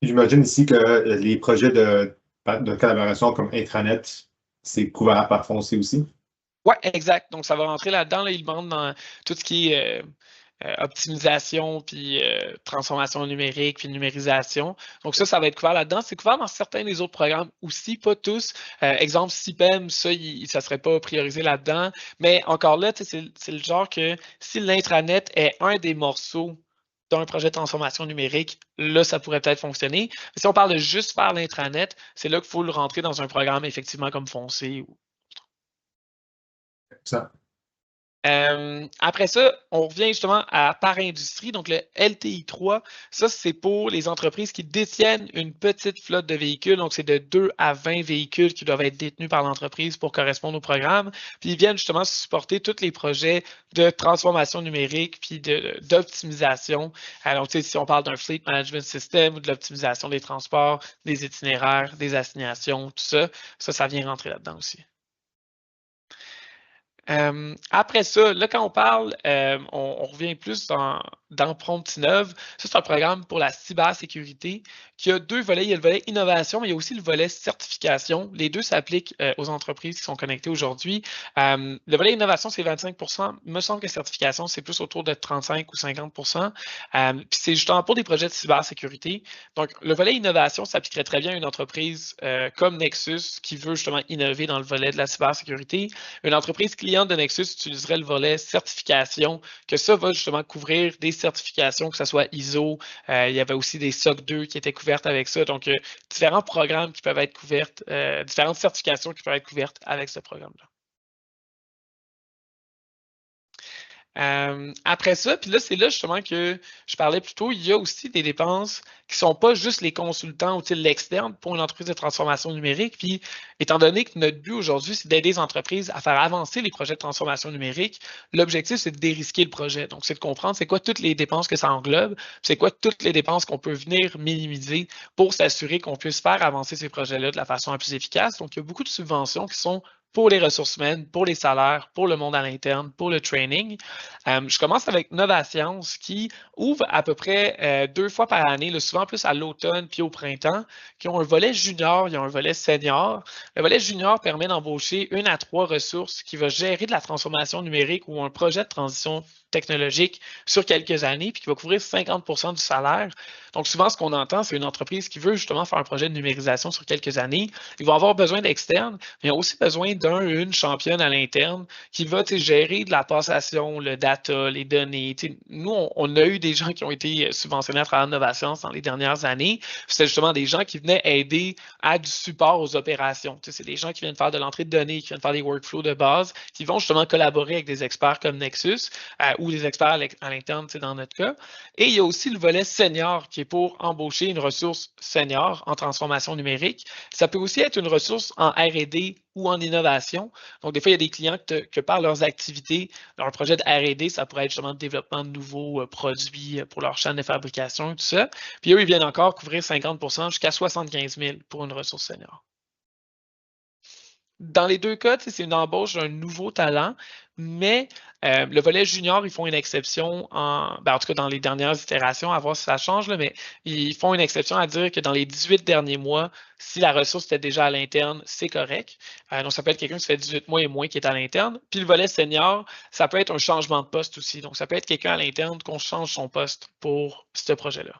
J'imagine ici que les projets de collaboration comme Intranet, c'est couvert par Foncé aussi. Oui, exact. Donc, ça va rentrer là-dedans. Là, il demande dans tout ce qui est optimisation, puis transformation numérique, puis numérisation. Donc ça va être couvert là-dedans. C'est couvert dans certains des autres programmes aussi, pas tous. Exemple, CIPEM, ça ne serait pas priorisé là-dedans. Mais encore là, c'est le genre que si l'intranet est un des morceaux d'un projet de transformation numérique, là, ça pourrait peut-être fonctionner. Mais si on parle de juste faire l'intranet, c'est là qu'il faut le rentrer dans un programme effectivement comme Foncé. Ça. Après ça, on revient justement à par industrie. Donc, le LTI 3, ça, c'est pour les entreprises qui détiennent une petite flotte de véhicules. Donc, c'est de 2 à 20 véhicules qui doivent être détenus par l'entreprise pour correspondre au programme. Puis, ils viennent justement supporter tous les projets de transformation numérique puis d'optimisation. Donc, tu sais, si on parle d'un fleet management system ou de l'optimisation des transports, des itinéraires, des assignations, tout ça, ça vient rentrer là-dedans aussi. Après ça, là, quand on parle, on revient plus dans Promptinov. Ça, c'est un programme pour la cybersécurité qui a deux volets. Il y a le volet innovation, mais il y a aussi le volet certification. Les deux s'appliquent aux entreprises qui sont connectées aujourd'hui. Le volet innovation, c'est 25%. Il me semble que certification, c'est plus autour de 35 ou 50%. Puis c'est justement pour des projets de cybersécurité. Donc, le volet innovation s'appliquerait très bien à une entreprise comme Nexus qui veut justement innover dans le volet de la cybersécurité. Une entreprise cliente de Nexus utiliserait le volet certification, que ça va justement couvrir des certifications, que ce soit ISO. Il y avait aussi des SOC 2 qui étaient couvertes avec ça. Donc, différents programmes qui peuvent être couvertes, différentes certifications qui peuvent être couvertes avec ce programme-là. Après ça, puis là, c'est là justement que je parlais plus tôt, il y a aussi des dépenses qui ne sont pas juste les consultants ou l'externe pour une entreprise de transformation numérique. Puis, étant donné que notre but aujourd'hui, c'est d'aider les entreprises à faire avancer les projets de transformation numérique, l'objectif, c'est de dérisquer le projet. Donc, c'est de comprendre c'est quoi toutes les dépenses que ça englobe, c'est quoi toutes les dépenses qu'on peut venir minimiser pour s'assurer qu'on puisse faire avancer ces projets-là de la façon la plus efficace. Donc, il y a beaucoup de subventions qui sont pour les ressources humaines, pour les salaires, pour le monde à l'interne, pour le training. Je commence avec Novascience qui ouvre à peu près 2 fois par année, là, souvent plus à l'automne puis au printemps, qui ont un volet junior, il y a un volet senior. Le volet junior permet d'embaucher 1 à 3 ressources qui va gérer de la transformation numérique ou un projet de transition technologique sur quelques années, puis qui va couvrir 50% du salaire. Donc, souvent, ce qu'on entend, c'est une entreprise qui veut justement faire un projet de numérisation sur quelques années. Ils vont avoir besoin d'externes, mais ils ont aussi besoin une championne à l'interne qui va gérer de la passation, le data, les données. Nous, on a eu des gens qui ont été subventionnés à travers Novascience dans les dernières années. C'était justement des gens qui venaient aider à du support aux opérations. C'est des gens qui viennent faire de l'entrée de données, qui viennent faire des workflows de base, qui vont justement collaborer avec des experts comme Nexus ou des experts à l'interne dans notre cas. Et il y a aussi le volet senior qui est pour embaucher une ressource senior en transformation numérique. Ça peut aussi être une ressource en R&D ou en innovation. Donc, des fois, il y a des clients que par leurs activités, leur projet de R&D, ça pourrait être justement le développement de nouveaux produits pour leur chaîne de fabrication et tout ça. Puis eux, ils viennent encore couvrir 50% jusqu'à 75 000 pour une ressource senior. Dans les deux cas, c'est une embauche d'un nouveau talent, mais le volet junior, ils font une exception, en tout cas dans les dernières itérations, à voir si ça change, là, mais ils font une exception à dire que dans les 18 derniers mois, si la ressource était déjà à l'interne, c'est correct. Donc, ça peut être quelqu'un qui fait 18 mois et moins qui est à l'interne. Puis le volet senior, ça peut être un changement de poste aussi. Donc, ça peut être quelqu'un à l'interne qu'on change son poste pour ce projet-là.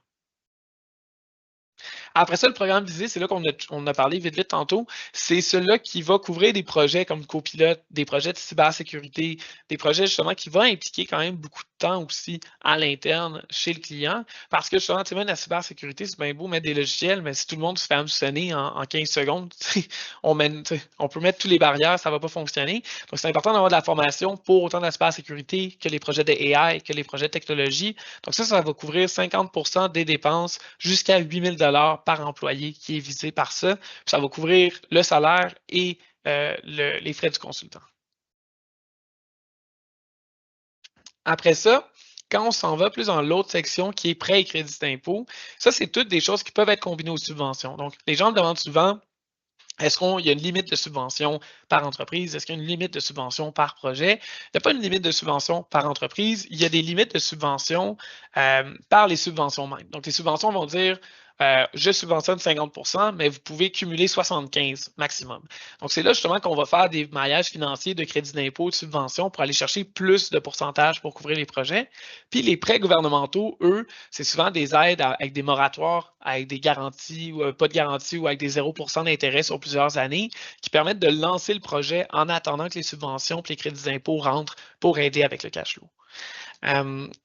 Après ça, le programme visé, c'est là qu'on a parlé vite tantôt. C'est celui-là qui va couvrir des projets comme copilote, des projets de cybersécurité, des projets justement qui vont impliquer quand même beaucoup de temps aussi à l'interne chez le client. Parce que justement, même la cybersécurité, c'est bien beau mettre des logiciels, mais si tout le monde se fait hameçonner en 15 secondes, on peut mettre toutes les barrières, ça ne va pas fonctionner. Donc, c'est important d'avoir de la formation pour autant de la cybersécurité que les projets de AI, que les projets de technologie. Donc, ça va couvrir 50% des dépenses jusqu'à 8 000 $ par employé qui est visé par ça. Puis ça va couvrir le salaire et les frais du consultant. Après ça, quand on s'en va plus dans l'autre section qui est prêts et crédits d'impôt, ça, c'est toutes des choses qui peuvent être combinées aux subventions. Donc, les gens me demandent souvent, est-ce qu'il y a une limite de subvention par entreprise? Est-ce qu'il y a une limite de subvention par projet? Il n'y a pas une limite de subvention par entreprise. Il y a des limites de subvention par les subventions même. Donc, les subventions vont dire je subventionne 50%, mais vous pouvez cumuler 75 maximum. Donc, c'est là justement qu'on va faire des maillages financiers de crédit d'impôt, de subvention pour aller chercher plus de pourcentage pour couvrir les projets. Puis les prêts gouvernementaux, eux, c'est souvent des aides avec des moratoires, avec des garanties ou pas de garantie ou avec des 0% d'intérêt sur plusieurs années qui permettent de lancer le projet en attendant que les subventions et les crédits d'impôt rentrent pour aider avec le cash flow.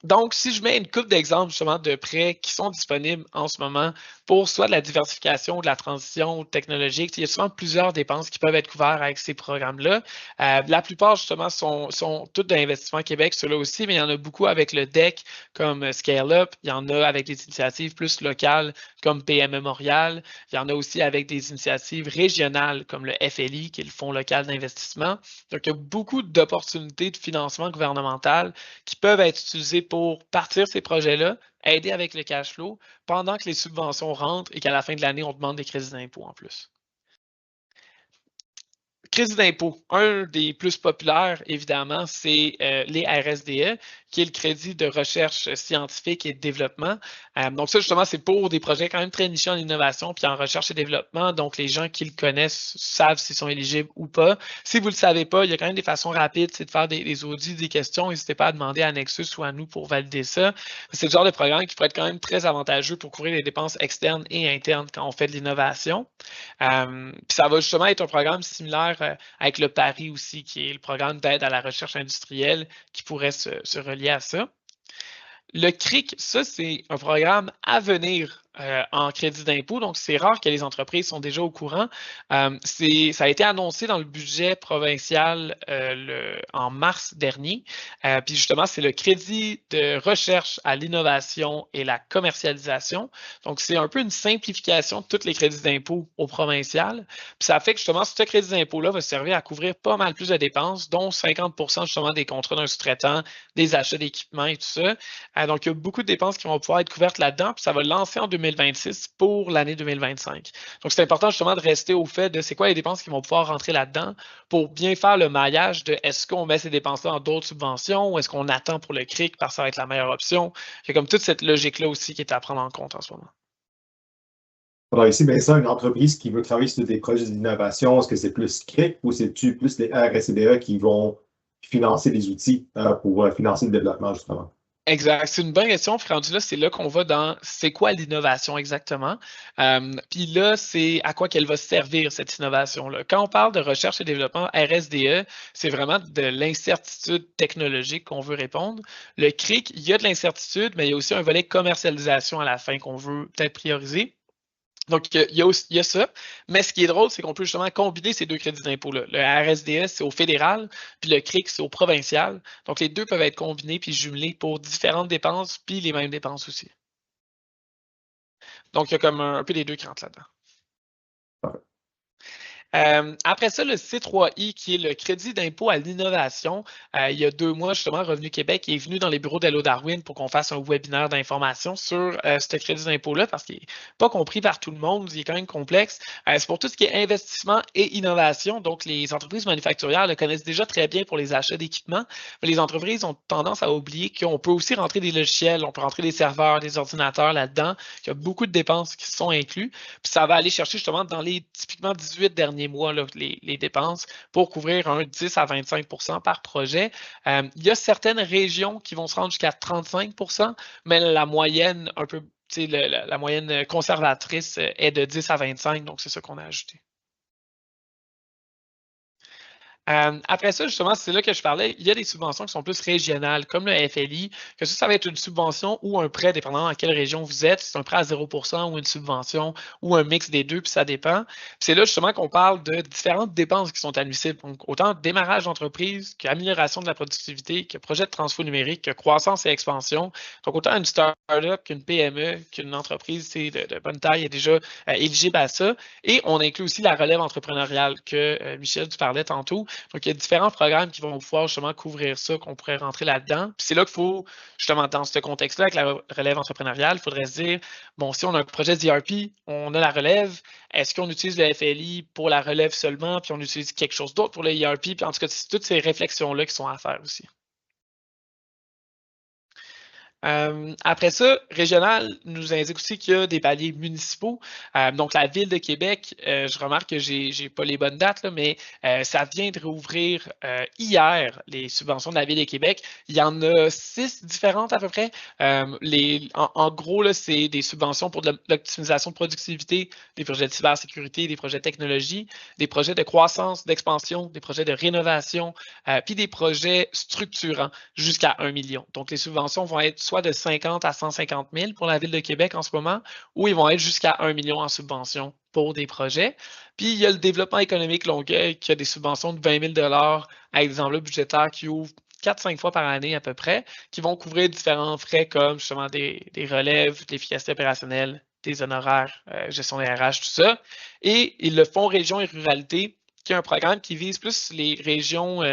Donc, si je mets une couple d'exemples justement de prêts qui sont disponibles en ce moment pour soit de la diversification ou de la transition technologique, il y a souvent plusieurs dépenses qui peuvent être couvertes avec ces programmes-là. La plupart justement sont toutes de l'Investissement Québec, ceux-là aussi, mais il y en a beaucoup avec le DEC comme Scale Up, il y en a avec des initiatives plus locales comme PME Montréal, il y en a aussi avec des initiatives régionales comme le FLI, qui est le Fonds local d'investissement. Donc, il y a beaucoup d'opportunités de financement gouvernemental qui peuvent être utilisés pour partir ces projets-là, aider avec le cash flow, pendant que les subventions rentrent et qu'à la fin de l'année, on demande des crédits d'impôt en plus. Crédit d'impôt, un des plus populaires, évidemment, c'est les RSDE, qui est le crédit de recherche scientifique et de développement. Donc ça, justement, c'est pour des projets quand même très nichés en innovation puis en recherche et développement. Donc, les gens qui le connaissent savent s'ils sont éligibles ou pas. Si vous ne le savez pas, il y a quand même des façons rapides, c'est de faire des audits, des questions. N'hésitez pas à demander à Nexus ou à nous pour valider ça. C'est le genre de programme qui pourrait être quand même très avantageux pour couvrir les dépenses externes et internes quand on fait de l'innovation. Puis ça va justement être un programme similaire avec le PARI aussi, qui est le programme d'aide à la recherche industrielle qui pourrait se relier à ça. Le CRIC, ça, c'est un programme à venir en crédit d'impôt. Donc, c'est rare que les entreprises sont déjà au courant. Ça a été annoncé dans le budget provincial en mars dernier. Puis justement, c'est le crédit de recherche à l'innovation et la commercialisation. Donc, c'est un peu une simplification de tous les crédits d'impôt au provincial. Puis ça fait que justement, ce crédit d'impôt-là va servir à couvrir pas mal plus de dépenses, dont 50% justement des contrats d'un sous-traitant, des achats d'équipements et tout ça. Donc, il y a beaucoup de dépenses qui vont pouvoir être couvertes là-dedans, puis ça va lancer en 2026 pour l'année 2025. Donc, c'est important justement de rester au fait de c'est quoi les dépenses qui vont pouvoir rentrer là-dedans pour bien faire le maillage de est-ce qu'on met ces dépenses-là dans d'autres subventions ou est-ce qu'on attend pour le CRIC parce que ça va être la meilleure option. Il y a comme toute cette logique-là aussi qui est à prendre en compte en ce moment. Alors ici, bien ça, une entreprise qui veut travailler sur des projets d'innovation, est-ce que c'est plus CRIC ou c'est-tu plus les RSCDE qui vont financer les outils pour financer le développement, justement? Exact. C'est une bonne question. Puis rendu là, c'est là qu'on va dans c'est quoi l'innovation exactement. Puis là, c'est à quoi qu'elle va servir, cette innovation-là. Quand on parle de recherche et développement RSDE, c'est vraiment de l'incertitude technologique qu'on veut répondre. Le CRIC, il y a de l'incertitude, mais il y a aussi un volet commercialisation à la fin qu'on veut peut-être prioriser. Donc, il y a ça. Mais ce qui est drôle, c'est qu'on peut justement combiner ces deux crédits d'impôt-là. Le RSDS, c'est au fédéral, puis le CRIC, c'est au provincial. Donc, les deux peuvent être combinés puis jumelés pour différentes dépenses, puis les mêmes dépenses aussi. Donc, il y a comme un peu les deux qui rentrent là-dedans. Après ça, le C3I, qui est le crédit d'impôt à l'innovation, il y a 2 mois, justement, Revenu Québec est venu dans les bureaux d'Hello Darwin pour qu'on fasse un webinaire d'information sur ce crédit d'impôt-là, parce qu'il n'est pas compris par tout le monde, il est quand même complexe. C'est pour tout ce qui est investissement et innovation. Donc, les entreprises manufacturières le connaissent déjà très bien pour les achats d'équipements, mais les entreprises ont tendance à oublier qu'on peut aussi rentrer des logiciels, on peut rentrer des serveurs, des ordinateurs là-dedans, qu'il y a beaucoup de dépenses qui sont inclus. Puis ça va aller chercher justement dans les typiquement 18 derniers mois là, les dépenses pour couvrir un 10 à 25% par projet. Il y a certaines régions qui vont se rendre jusqu'à 35%, mais la moyenne un peu, la moyenne conservatrice est de 10 à 25, donc c'est ça qu'on a ajouté. Après ça, justement, c'est là que je parlais. Il y a des subventions qui sont plus régionales, comme le FLI, que ça va être une subvention ou un prêt, dépendant dans quelle région vous êtes. C'est un prêt à 0% ou une subvention ou un mix des deux, puis ça dépend. Puis c'est là, justement, qu'on parle de différentes dépenses qui sont admissibles. Donc, autant démarrage d'entreprise qu'amélioration de la productivité, que projet de transfert numérique, que croissance et expansion. Donc, autant une start-up qu'une PME, qu'une entreprise de bonne taille est déjà éligible à ça. Et on inclut aussi la relève entrepreneuriale que Michel, tu parlais tantôt. Donc, il y a différents programmes qui vont pouvoir justement couvrir ça, qu'on pourrait rentrer là-dedans. Puis c'est là qu'il faut, justement, dans ce contexte-là, avec la relève entrepreneuriale, il faudrait se dire, bon, si on a un projet d'ERP, on a la relève, est-ce qu'on utilise le FLI pour la relève seulement, puis on utilise quelque chose d'autre pour le ERP? Puis en tout cas, c'est toutes ces réflexions-là qui sont à faire aussi. Après ça, régional nous indique aussi qu'il y a des paliers municipaux. Donc, la Ville de Québec, je remarque que j'ai pas les bonnes dates, là, mais ça vient de rouvrir hier les subventions de la Ville de Québec. Il y en a 6 différentes à peu près. En gros, là, c'est des subventions pour de l'optimisation de productivité, des projets de cybersécurité, des projets de technologie, des projets de croissance, d'expansion, des projets de rénovation, puis des projets structurants jusqu'à 1 million. Donc, les subventions vont être soit de 50 à 150 000 pour la Ville de Québec en ce moment, ou ils vont être jusqu'à 1 million en subventions pour des projets. Puis, il y a le développement économique Longueuil qui a des subventions de 20 000 avec des enveloppes budgétaires qui ouvrent 4-5 fois par année à peu près, qui vont couvrir différents frais comme justement des relèves, de l'efficacité opérationnelle, des honoraires, gestion des RH, tout ça. Et le Fonds Région et Ruralité, qui est un programme qui vise plus les régions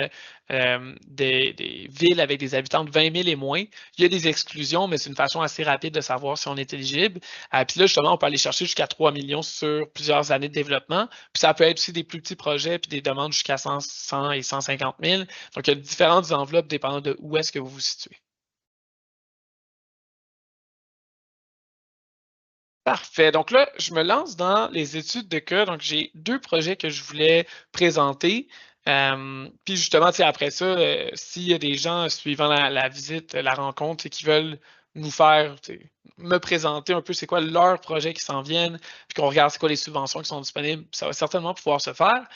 des villes avec des habitants de 20 000 et moins. Il y a des exclusions, mais c'est une façon assez rapide de savoir si on est éligible. Puis là, justement, on peut aller chercher jusqu'à 3 millions sur plusieurs années de développement. Puis ça peut être aussi des plus petits projets, puis des demandes jusqu'à 100 et 150 000. Donc, il y a différentes enveloppes dépendant de où est-ce que vous vous situez. Parfait. Donc là, je me lance dans les études de cas. Donc, j'ai 2 projets que je voulais présenter. Puis justement, après ça, s'il y a des gens suivant la visite, la rencontre, qui veulent nous faire, me présenter un peu c'est quoi leurs projets qui s'en viennent, puis qu'on regarde c'est quoi les subventions qui sont disponibles, ça va certainement pouvoir se faire.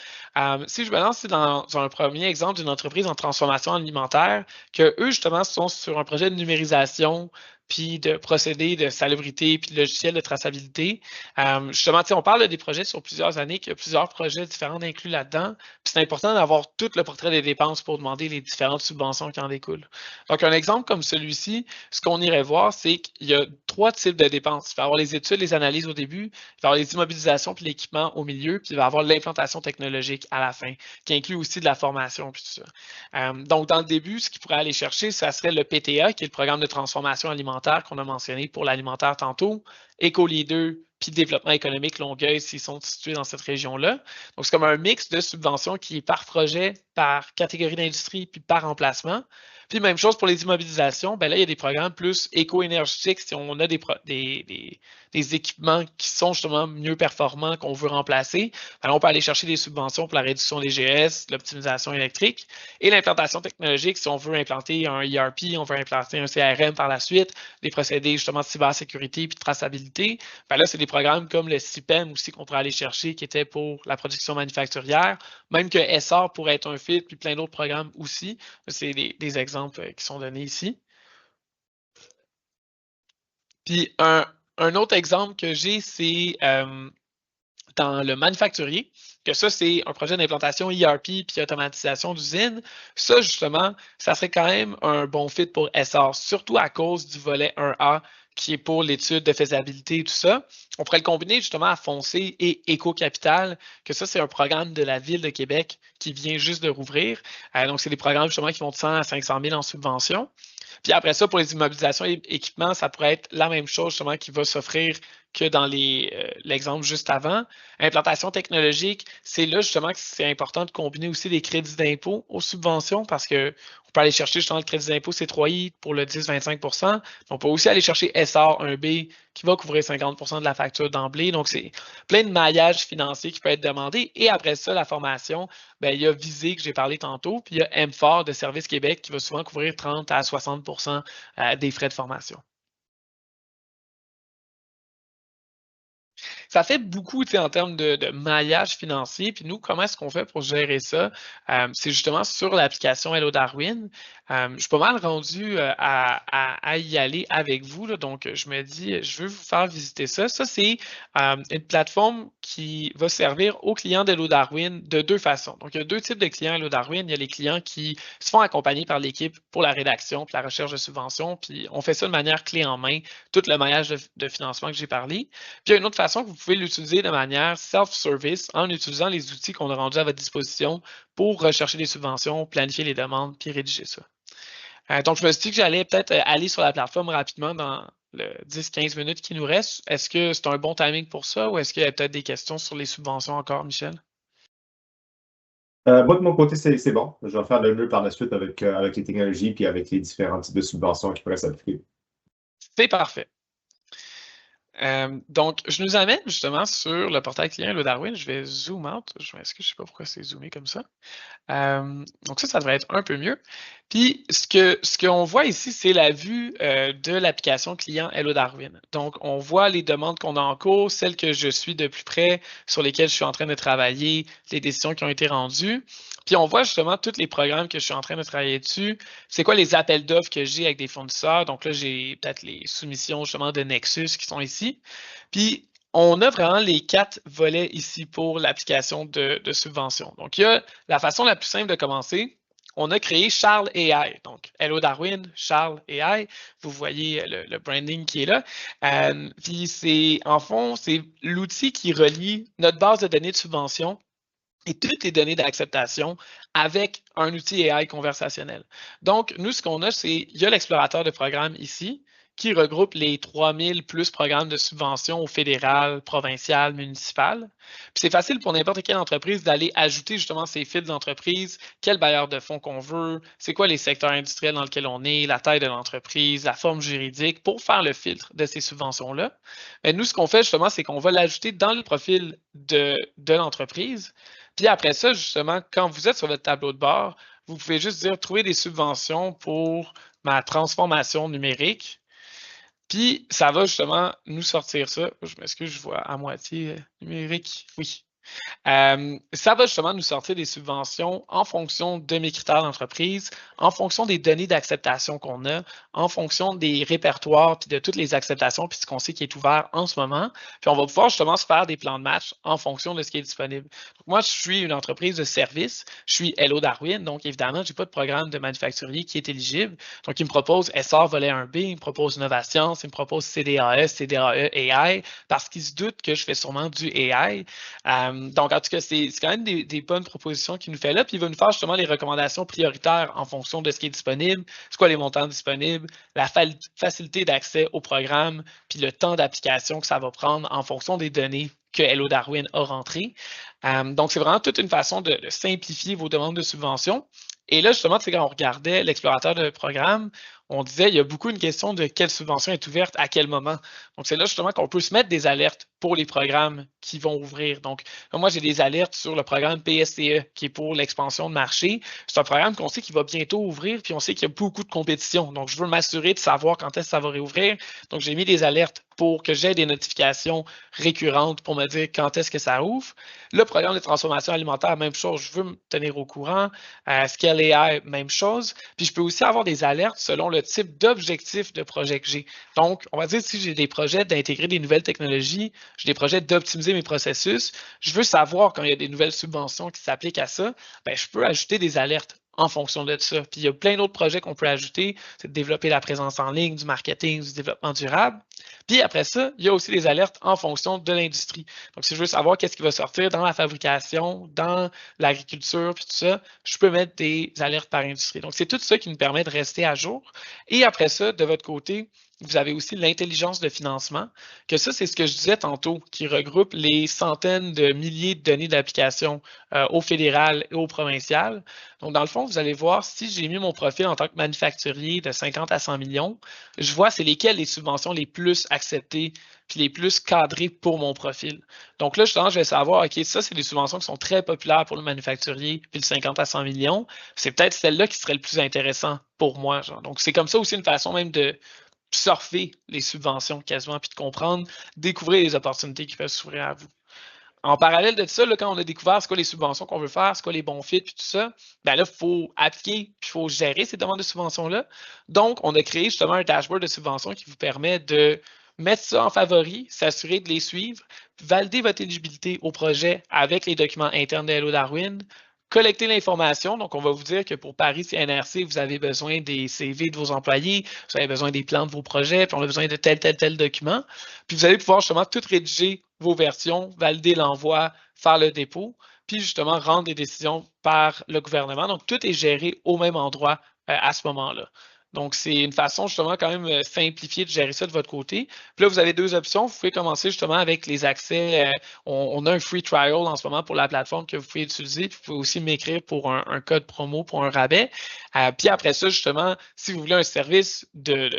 Si je me lance dans un premier exemple d'une entreprise en transformation alimentaire, que eux, justement, sont sur un projet de numérisation, puis de procédés de salubrité, puis de logiciels de traçabilité. Justement, on parle des projets sur plusieurs années, qu'il y a plusieurs projets différents inclus là-dedans. Puis c'est important d'avoir tout le portrait des dépenses pour demander les différentes subventions qui en découlent. Donc, un exemple comme celui-ci, ce qu'on irait voir, c'est qu'il y a 3 types de dépenses. Il va y avoir les études, les analyses au début, il va y avoir les immobilisations puis l'équipement au milieu, puis il va y avoir l'implantation technologique à la fin, qui inclut aussi de la formation puis tout ça. Donc, dans le début, ce qu'il pourrait aller chercher, ça serait le PTA, qui est le programme de transformation alimentaire qu'on a mentionné pour l'alimentaire tantôt, EcoLeader, puis développement économique Longueuil s'ils sont situés dans cette région-là. Donc, c'est comme un mix de subventions qui est par projet, par catégorie d'industrie, puis par emplacement. Puis, même chose pour les immobilisations, ben là, il y a des programmes plus éco-énergétiques si on a des équipements qui sont justement mieux performants qu'on veut remplacer. Alors, on peut aller chercher des subventions pour la réduction des GS, l'optimisation électrique et l'implantation technologique si on veut implanter un ERP, on veut implanter un CRM par la suite, des procédés justement de cybersécurité puis de traçabilité. Ben là, c'est des programmes comme le CIPEM aussi qu'on pourrait aller chercher qui était pour la production manufacturière, même que SR pourrait être un fit, puis plein d'autres programmes aussi. C'est des exemples qui sont donnés ici. Puis un autre exemple que j'ai, c'est dans le manufacturier, que ça, c'est un projet d'implantation ERP puis automatisation d'usine. Ça, justement, ça serait quand même un bon fit pour SR, surtout à cause du volet 1A qui est pour l'étude de faisabilité et tout ça. On pourrait le combiner justement à Foncé et Éco-Capital, que ça, c'est un programme de la Ville de Québec qui vient juste de rouvrir. Donc, c'est des programmes justement qui vont de 100 à 500 000 en subvention. Puis après ça, pour les immobilisations et équipements, ça pourrait être la même chose justement qui va s'offrir que dans l'exemple juste avant. Implantation technologique, c'est là justement que c'est important de combiner aussi des crédits d'impôt aux subventions parce qu'on peut aller chercher justement le crédit d'impôt C3I pour le 10-25 %. On peut aussi aller chercher SR 1B qui va couvrir 50 % de la facture d'emblée. Donc, c'est plein de maillages financiers qui peut être demandé. Et après ça, la formation, ben, il y a Visée que j'ai parlé tantôt, puis il y a MFOR de Service Québec qui va souvent couvrir 30 à 60 % des frais de formation. Ça fait beaucoup en termes de maillage financier. Puis nous, comment est-ce qu'on fait pour gérer ça? C'est justement sur l'application Hello Darwin. Je suis pas mal rendu à y aller avec vous. Là, donc, je me dis, je veux vous faire visiter ça. Ça, c'est une plateforme qui va servir aux clients d'Hello Darwin de 2 façons. Donc, il y a 2 types de clients Hello Darwin. Il y a les clients qui se font accompagner par l'équipe pour la rédaction, pour la recherche de subventions. Puis, on fait ça de manière clé en main, tout le maillage de financement que j'ai parlé. Puis, il y a une autre façon que vous pouvez l'utiliser de manière self-service en utilisant les outils qu'on a rendus à votre disposition pour rechercher des subventions, planifier les demandes, puis rédiger ça. Donc, je me suis dit que j'allais peut-être aller sur la plateforme rapidement dans le 10-15 minutes qui nous reste. Est-ce que c'est un bon timing pour ça ou est-ce qu'il y a peut-être des questions sur les subventions encore, Michel? Moi, de mon côté, c'est bon. Je vais faire le mieux par la suite avec les technologies puis avec les différents types de subventions qui pourraient s'appliquer. C'est parfait. Donc, je nous amène justement sur le portail client Hello Darwin. Je vais zoom out. Je m'excuse, je ne sais pas pourquoi c'est zoomé comme ça. Donc ça devrait être un peu mieux. Puis, ce qu'on voit ici, c'est la vue de l'application client Hello Darwin. Donc, on voit les demandes qu'on a en cours, celles que je suis de plus près, sur lesquelles je suis en train de travailler, les décisions qui ont été rendues. Puis, on voit justement tous les programmes que je suis en train de travailler dessus. C'est quoi les appels d'offres que j'ai avec des fournisseurs. Donc là, j'ai peut-être les soumissions justement de Nexus qui sont ici. Puis, on a vraiment les 4 volets ici pour l'application de subvention. Donc, il y a la façon la plus simple de commencer. On a créé Charles AI. Donc, Hello Darwin, Charles AI. Vous voyez le branding qui est là. Puis, en fond, c'est l'outil qui relie notre base de données de subvention et toutes les données d'acceptation avec un outil AI conversationnel. Donc, nous, ce qu'on a, il y a l'explorateur de programme ici qui regroupe les 3000 plus programmes de subvention au fédéral, provincial, municipal. Puis c'est facile pour n'importe quelle entreprise d'aller ajouter justement ces fils d'entreprise, quel bailleur de fonds qu'on veut, c'est quoi les secteurs industriels dans lesquels on est, la taille de l'entreprise, la forme juridique, pour faire le filtre de ces subventions-là. Mais nous, ce qu'on fait justement, c'est qu'on va l'ajouter dans le profil de l'entreprise. Puis après ça, justement, quand vous êtes sur votre tableau de bord, vous pouvez juste dire « Trouver des subventions pour ma transformation numérique ». Puis, ça va justement nous sortir ça. Je m'excuse, je vois à moitié numérique. Oui. Ça va justement nous sortir des subventions en fonction de mes critères d'entreprise, en fonction des données d'acceptation qu'on a, en fonction des répertoires, puis de toutes les acceptations, puis ce qu'on sait qui est ouvert en ce moment. Puis on va pouvoir justement se faire des plans de match en fonction de ce qui est disponible. Donc, moi, je suis une entreprise de service, je suis Hello Darwin, donc évidemment, je n'ai pas de programme de manufacturier qui est éligible. Donc, il me propose SR volet 1B, il me propose Innovascience, il me propose CDAE, CDAE AI, parce qu'il se doute que je fais sûrement du AI. Donc, en tout cas, c'est quand même des bonnes propositions qu'il nous fait là. Puis, il va nous faire justement les recommandations prioritaires en fonction de ce qui est disponible, c'est quoi les montants disponibles, la facilité d'accès au programme, puis le temps d'application que ça va prendre en fonction des données que Hello Darwin a rentrées. Donc, c'est vraiment toute une façon de simplifier vos demandes de subvention. Et là, justement, quand on regardait l'explorateur de programme, on disait il y a beaucoup une question de quelle subvention est ouverte à quel moment. Donc, c'est là justement qu'on peut se mettre des alertes pour les programmes qui vont ouvrir. Donc, moi, j'ai des alertes sur le programme PSCE qui est pour l'expansion de marché. C'est un programme qu'on sait qu'il va bientôt ouvrir, puis on sait qu'il y a beaucoup de compétition. Donc, je veux m'assurer de savoir quand est-ce que ça va réouvrir. Donc, j'ai mis des alertes pour que j'ai des notifications récurrentes pour me dire quand est-ce que ça ouvre. Le programme de transformation alimentaire, même chose, je veux me tenir au courant. Scale AI, même chose. Puis, je peux aussi avoir des alertes selon le type d'objectif de projet que j'ai. Donc, on va dire si j'ai des projets d'intégrer des nouvelles technologies, j'ai des projets d'optimiser mes processus, je veux savoir quand il y a des nouvelles subventions qui s'appliquent à ça, bien, je peux ajouter des alertes en fonction de ça. Puis il y a plein d'autres projets qu'on peut ajouter, c'est de développer la présence en ligne, du marketing, du développement durable. Puis après ça, il y a aussi des alertes en fonction de l'industrie. Donc, si je veux savoir qu'est-ce qui va sortir dans la fabrication, dans l'agriculture, puis tout ça, je peux mettre des alertes par industrie. Donc, c'est tout ça qui nous permet de rester à jour. Et après ça, de votre côté, vous avez aussi l'intelligence de financement, que ça, c'est ce que je disais tantôt, qui regroupe les centaines de milliers de données d'application au fédéral et au provincial. Donc, dans le fond, vous allez voir, si j'ai mis mon profil en tant que manufacturier de 50 à 100 millions, je vois c'est lesquelles les subventions les plus acceptées puis les plus cadrées pour mon profil. Donc là, justement, je vais savoir, OK, ça, c'est des subventions qui sont très populaires pour le manufacturier, puis le 50 à 100 millions. C'est peut-être celle-là qui serait le plus intéressant pour moi. Genre. Donc, c'est comme ça aussi une façon même de surfer les subventions quasiment, puis de comprendre, découvrir les opportunités qui peuvent s'ouvrir à vous. En parallèle de ça, là, quand on a découvert c'est quoi les subventions qu'on veut faire, c'est quoi les bons fits, puis tout ça, bien là, il faut appliquer, puis il faut gérer ces demandes de subventions-là. Donc, on a créé justement un dashboard de subventions qui vous permet de mettre ça en favori, s'assurer de les suivre, valider votre éligibilité au projet avec les documents internes de Hello Darwin, collecter l'information. Donc, on va vous dire que pour Paris CNRC, vous avez besoin des CV de vos employés, vous avez besoin des plans de vos projets, puis on a besoin de tel document. Puis vous allez pouvoir justement tout rédiger vos versions, valider l'envoi, faire le dépôt, puis justement rendre des décisions par le gouvernement. Donc, tout est géré au même endroit à ce moment-là. Donc, c'est une façon justement quand même simplifiée de gérer ça de votre côté. Puis là, vous avez 2 options. Vous pouvez commencer justement avec les accès. On a un free trial en ce moment pour la plateforme que vous pouvez utiliser. Puis vous pouvez aussi m'écrire pour un code promo pour un rabais. Puis après ça, justement, si vous voulez un service de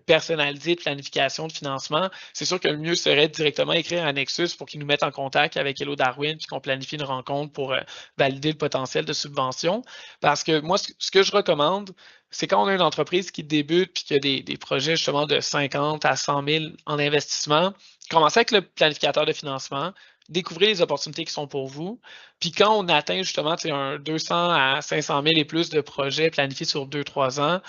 personnalisé de planification de financement, c'est sûr que le mieux serait de directement écrire à Nexus pour qu'ils nous mettent en contact avec Hello Darwin puis qu'on planifie une rencontre pour valider le potentiel de subvention. Parce que moi, ce que je recommande, c'est quand on a une entreprise qui débute puis qui a des projets justement de 50 à 100 000 en investissement, commencez avec le planificateur de financement, découvrez les opportunités qui sont pour vous. Puis quand on atteint justement un 200 à 500 000 et plus de projets planifiés sur 2-3 ans,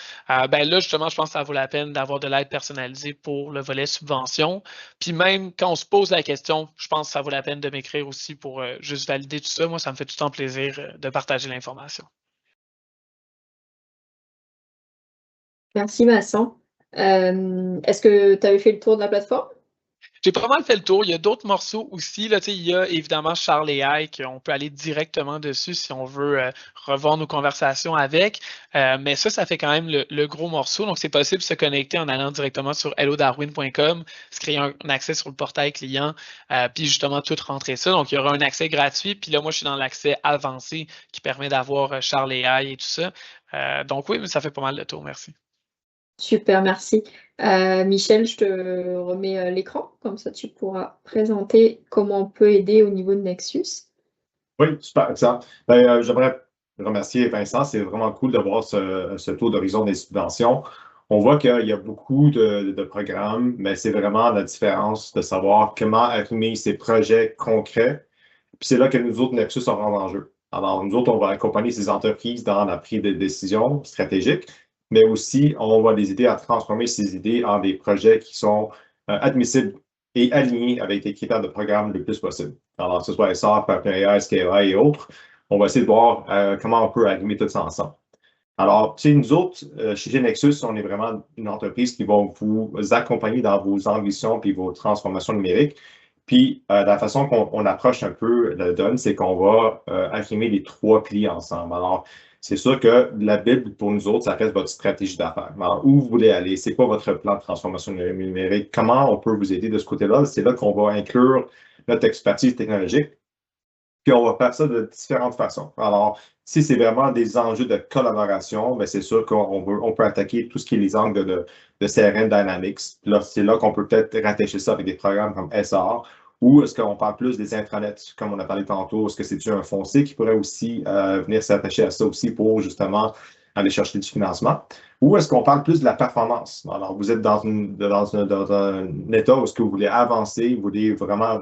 ben là, justement, je pense que ça vaut la peine d'avoir de l'aide personnalisée pour le volet subvention. Puis même quand on se pose la question, je pense que ça vaut la peine de m'écrire aussi pour juste valider tout ça. Moi, ça me fait tout le temps plaisir de partager l'information. Merci Vincent. Est-ce que tu avais fait le tour de la plateforme? J'ai pas mal fait le tour. Il y a d'autres morceaux aussi. Là, il y a évidemment Charles AI qu'on peut aller directement dessus si on veut revoir nos conversations avec. Mais ça fait quand même le gros morceau. Donc, c'est possible de se connecter en allant directement sur hellodarwin.com, se créer un accès sur le portail client, puis justement tout rentrer ça. Donc, il y aura un accès gratuit. Puis là, moi, je suis dans l'accès avancé qui permet d'avoir Charles AI et tout ça. Donc, oui, mais ça fait pas mal le tour. Merci. Super, merci. Michel, je te remets l'écran, comme ça tu pourras présenter comment on peut aider au niveau de Nexus. Oui, super, excellent. J'aimerais remercier Vincent. C'est vraiment cool de voir ce tour d'horizon des subventions. On voit qu'il y a beaucoup de programmes, mais c'est vraiment la différence de savoir comment arrimer ces projets concrets. Puis c'est là que nous autres, Nexus, on rentre en jeu. Alors, nous autres, on va accompagner ces entreprises dans la prise de décisions stratégiques, mais aussi, on va les aider à transformer ces idées en des projets qui sont admissibles et alignés avec les critères de programme le plus possible. Alors, que ce soit SR, partenariat, SKA et autres, on va essayer de voir comment on peut arrimer tout ça ensemble. Alors, tu sais, nous autres, chez Nexus, on est vraiment une entreprise qui va vous accompagner dans vos ambitions puis vos transformations numériques. Puis, la façon qu'on approche un peu la donne, c'est qu'on va arrimer les 3 piliers ensemble. Alors, c'est sûr que la Bible, pour nous autres, ça reste votre stratégie d'affaires. Alors, où vous voulez aller? C'est quoi votre plan de transformation numérique? Comment on peut vous aider de ce côté-là? C'est là qu'on va inclure notre expertise technologique. Puis, on va faire ça de différentes façons. Alors, si c'est vraiment des enjeux de collaboration, bien, c'est sûr qu'on peut attaquer tout ce qui est les angles de CRM Dynamics. Là, c'est là qu'on peut peut-être rattacher ça avec des programmes comme SR. Ou est-ce qu'on parle plus des intranets, comme on a parlé tantôt? Est-ce que c'est un foncier qui pourrait aussi venir s'attacher à ça aussi pour justement aller chercher du financement? Ou est-ce qu'on parle plus de la performance? Alors, vous êtes dans un état où est-ce que vous voulez avancer, vous voulez vraiment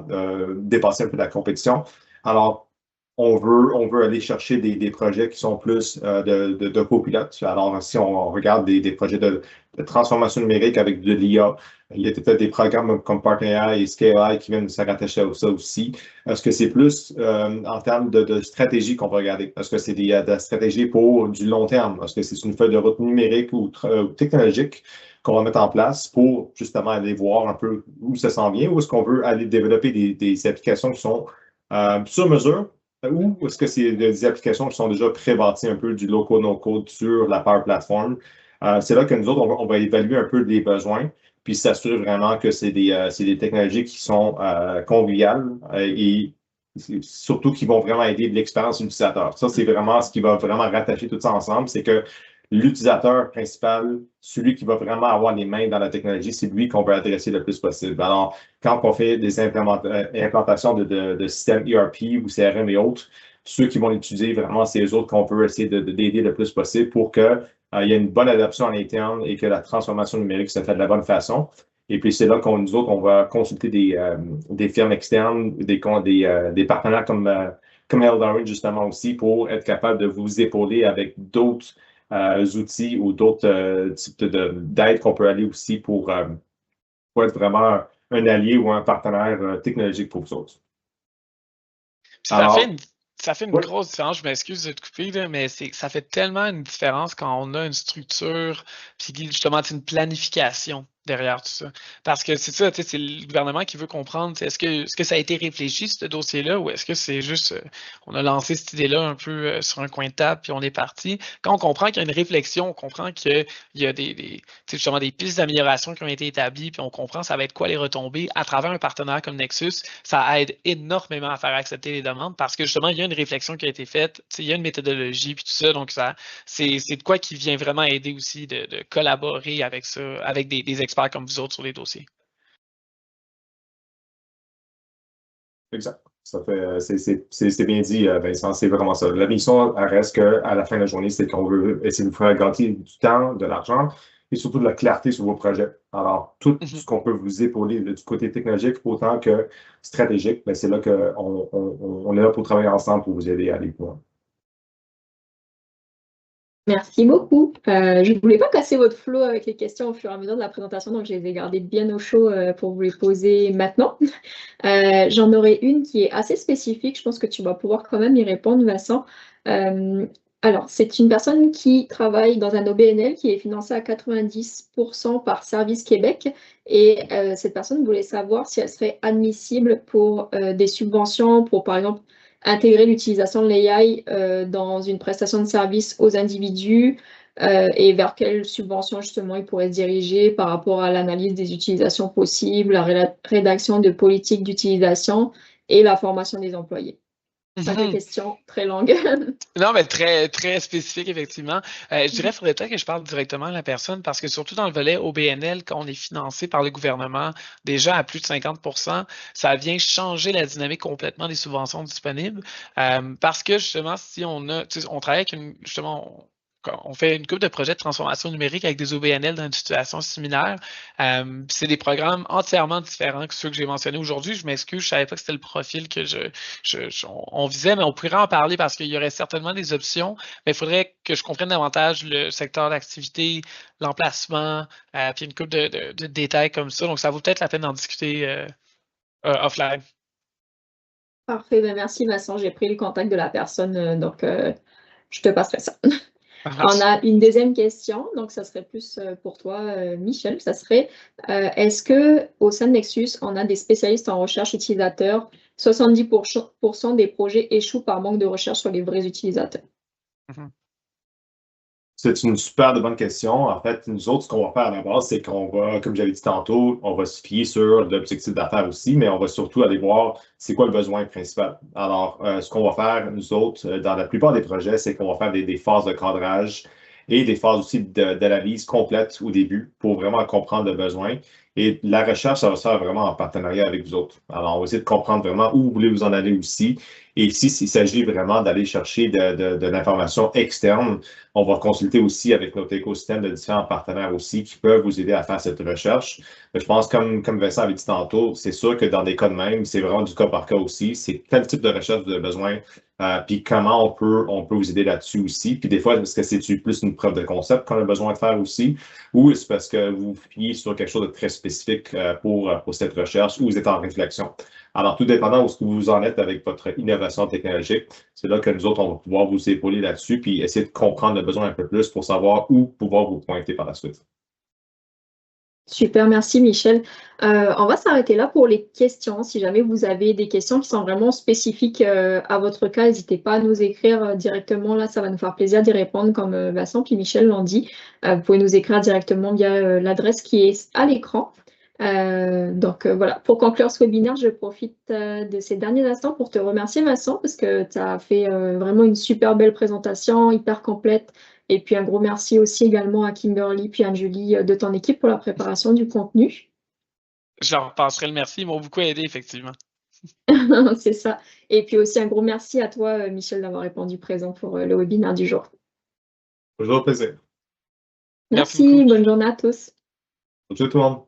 dépasser un peu la compétition. Alors, on veut aller chercher des projets qui sont plus de copilotes. Alors, si on regarde des projets de transformation numérique avec de l'IA, il y a peut-être des programmes comme PartnerAI et SKAI qui viennent se rattacher à ça aussi. Est-ce que c'est plus en termes de stratégie qu'on va regarder? Est-ce que c'est de la stratégie pour du long terme? Est-ce que c'est une feuille de route numérique ou technologique qu'on va mettre en place pour justement aller voir un peu où ça s'en vient? Ou est-ce qu'on veut aller développer des applications qui sont sur mesure? Ou est-ce que c'est des applications qui sont déjà pré-bâties un peu du low-code, no-code sur la Power Platform? C'est là que nous autres, on va évaluer un peu les besoins, puis s'assurer vraiment que c'est des technologies qui sont conviviales et surtout qui vont vraiment aider l'expérience utilisateur. Ça, c'est vraiment ce qui va vraiment rattacher tout ça ensemble, c'est que l'utilisateur principal, celui qui va vraiment avoir les mains dans la technologie, c'est lui qu'on veut adresser le plus possible. Alors, quand on fait des implantations de systèmes ERP ou CRM et autres, ceux qui vont l'utiliser, vraiment, c'est eux autres qu'on veut essayer d'aider le plus possible pour qu'il y ait une bonne adoption à l'interne et que la transformation numérique se fait de la bonne façon. Et puis, c'est là nous autres, on va consulter des firmes externes, des partenaires comme Hello Darwin, justement, aussi, pour être capable de vous épauler avec d'autres outils ou d'autres types d'aide qu'on peut aller aussi pour être vraiment un allié ou un partenaire technologique pour vous autres. Ça fait une oui. grosse différence, je m'excuse de te couper, là, mais ça fait tellement une différence quand on a une structure, puis justement une planification derrière tout ça. Parce que c'est ça, c'est le gouvernement qui veut comprendre, est-ce que ça a été réfléchi, ce dossier-là, ou est-ce que c'est juste, on a lancé cette idée-là un peu sur un coin de table, puis on est parti. Quand on comprend qu'il y a une réflexion, on comprend qu'il y a justement des pistes d'amélioration qui ont été établies, puis on comprend ça va être quoi les retombées à travers un partenaire comme Nexus, ça aide énormément à faire accepter les demandes parce que justement, il y a une réflexion qui a été faite, il y a une méthodologie, puis tout ça, donc c'est de quoi qui vient vraiment aider aussi de collaborer avec ça, avec des experts comme vous autres sur les dossiers. Exact. C'est bien dit, Vincent, c'est vraiment ça. La mission, elle reste qu'à la fin de la journée, c'est qu'on veut essayer de vous faire gagner du temps, de l'argent et surtout de la clarté sur vos projets. Alors, tout ce qu'on peut vous épauler du côté technologique autant que stratégique, c'est là qu'on est là pour travailler ensemble pour vous aider à aller plus loin. Merci beaucoup. Je ne voulais pas casser votre flow avec les questions au fur et à mesure de la présentation, donc je les ai gardées bien au chaud pour vous les poser maintenant. J'en aurai une qui est assez spécifique. Je pense que tu vas pouvoir quand même y répondre, Vincent. Alors, c'est une personne qui travaille dans un OBNL qui est financé à 90% par Service Québec. Et cette personne voulait savoir si elle serait admissible pour des subventions, pour par exemple intégrer l'utilisation de l'AI dans une prestation de service aux individus et vers quelle subvention justement ils pourraient se diriger par rapport à l'analyse des utilisations possibles, la rédaction de politiques d'utilisation et la formation des employés. Sacrée question, très longue. Non, mais très, très spécifique, effectivement. Je dirais qu'il faudrait peut-être que je parle directement à la personne parce que surtout dans le volet OBNL, quand on est financé par le gouvernement déjà à plus de 50%, ça vient changer la dynamique complètement des subventions disponibles. Parce que justement, si on travaille avec justement, on fait une couple de projets de transformation numérique avec des OBNL dans une situation similaire. C'est des programmes entièrement différents que ceux que j'ai mentionnés aujourd'hui. Je m'excuse, je ne savais pas que c'était le profil que on visait, mais on pourrait en parler parce qu'il y aurait certainement des options, mais il faudrait que je comprenne davantage le secteur d'activité, l'emplacement, puis une couple de détails comme ça. Donc, ça vaut peut-être la peine d'en discuter offline. Parfait, merci Vincent, j'ai pris le contact de la personne, donc je te passerai ça. On a une deuxième question, donc ça serait plus pour toi, Michel. Ça serait, est-ce qu'au sein de Nexus, on a des spécialistes en recherche utilisateur? 70% des projets échouent par manque de recherche sur les vrais utilisateurs. C'est une super bonne question. En fait, nous autres, ce qu'on va faire à la base, c'est qu'on va, comme j'avais dit tantôt, on va se fier sur l'objectif d'affaires aussi, mais on va surtout aller voir c'est quoi le besoin principal. Alors, ce qu'on va faire, nous autres, dans la plupart des projets, c'est qu'on va faire des phases de cadrage et des phases aussi d'analyse complète au début pour vraiment comprendre le besoin. Et la recherche, ça va se faire vraiment en partenariat avec vous autres. Alors, on va essayer de comprendre vraiment où vous voulez vous en aller aussi. Et s'il s'agit vraiment d'aller chercher de l'information externe, on va consulter aussi avec notre écosystème de différents partenaires aussi qui peuvent vous aider à faire cette recherche. Je pense, comme Vincent avait dit tantôt, c'est sûr que dans des cas de même, c'est vraiment du cas par cas aussi. C'est quel type de recherche de besoin, puis comment on peut vous aider là-dessus aussi. Puis des fois, est-ce que c'est plus une preuve de concept qu'on a besoin de faire aussi, ou est-ce parce que vous fiez sur quelque chose de très spécifique pour cette recherche ou vous êtes en réflexion. Alors, tout dépendant où vous en êtes avec votre innovation technologique, c'est là que nous autres, on va pouvoir vous épauler là-dessus puis essayer de comprendre le besoin un peu plus pour savoir où pouvoir vous pointer par la suite. Super, merci Michel. On va s'arrêter là pour les questions. Si jamais vous avez des questions qui sont vraiment spécifiques à votre cas, n'hésitez pas à nous écrire directement. Là, ça va nous faire plaisir d'y répondre comme Vincent puis Michel l'ont dit. Vous pouvez nous écrire directement via l'adresse qui est à l'écran. Donc voilà, pour conclure ce webinaire, je profite de ces derniers instants pour te remercier Vincent parce que tu as fait vraiment une super belle présentation, hyper complète. Et puis un gros merci aussi également à Kimberly puis Anne-Julie de ton équipe pour la préparation du contenu. Je leur passerai le merci, ils m'ont beaucoup aidé effectivement. C'est ça. Et puis aussi un gros merci à toi Michel d'avoir répondu présent pour le webinaire du jour. Toujours plaisir. Merci, bonne journée à tous. Bonjour tout le monde.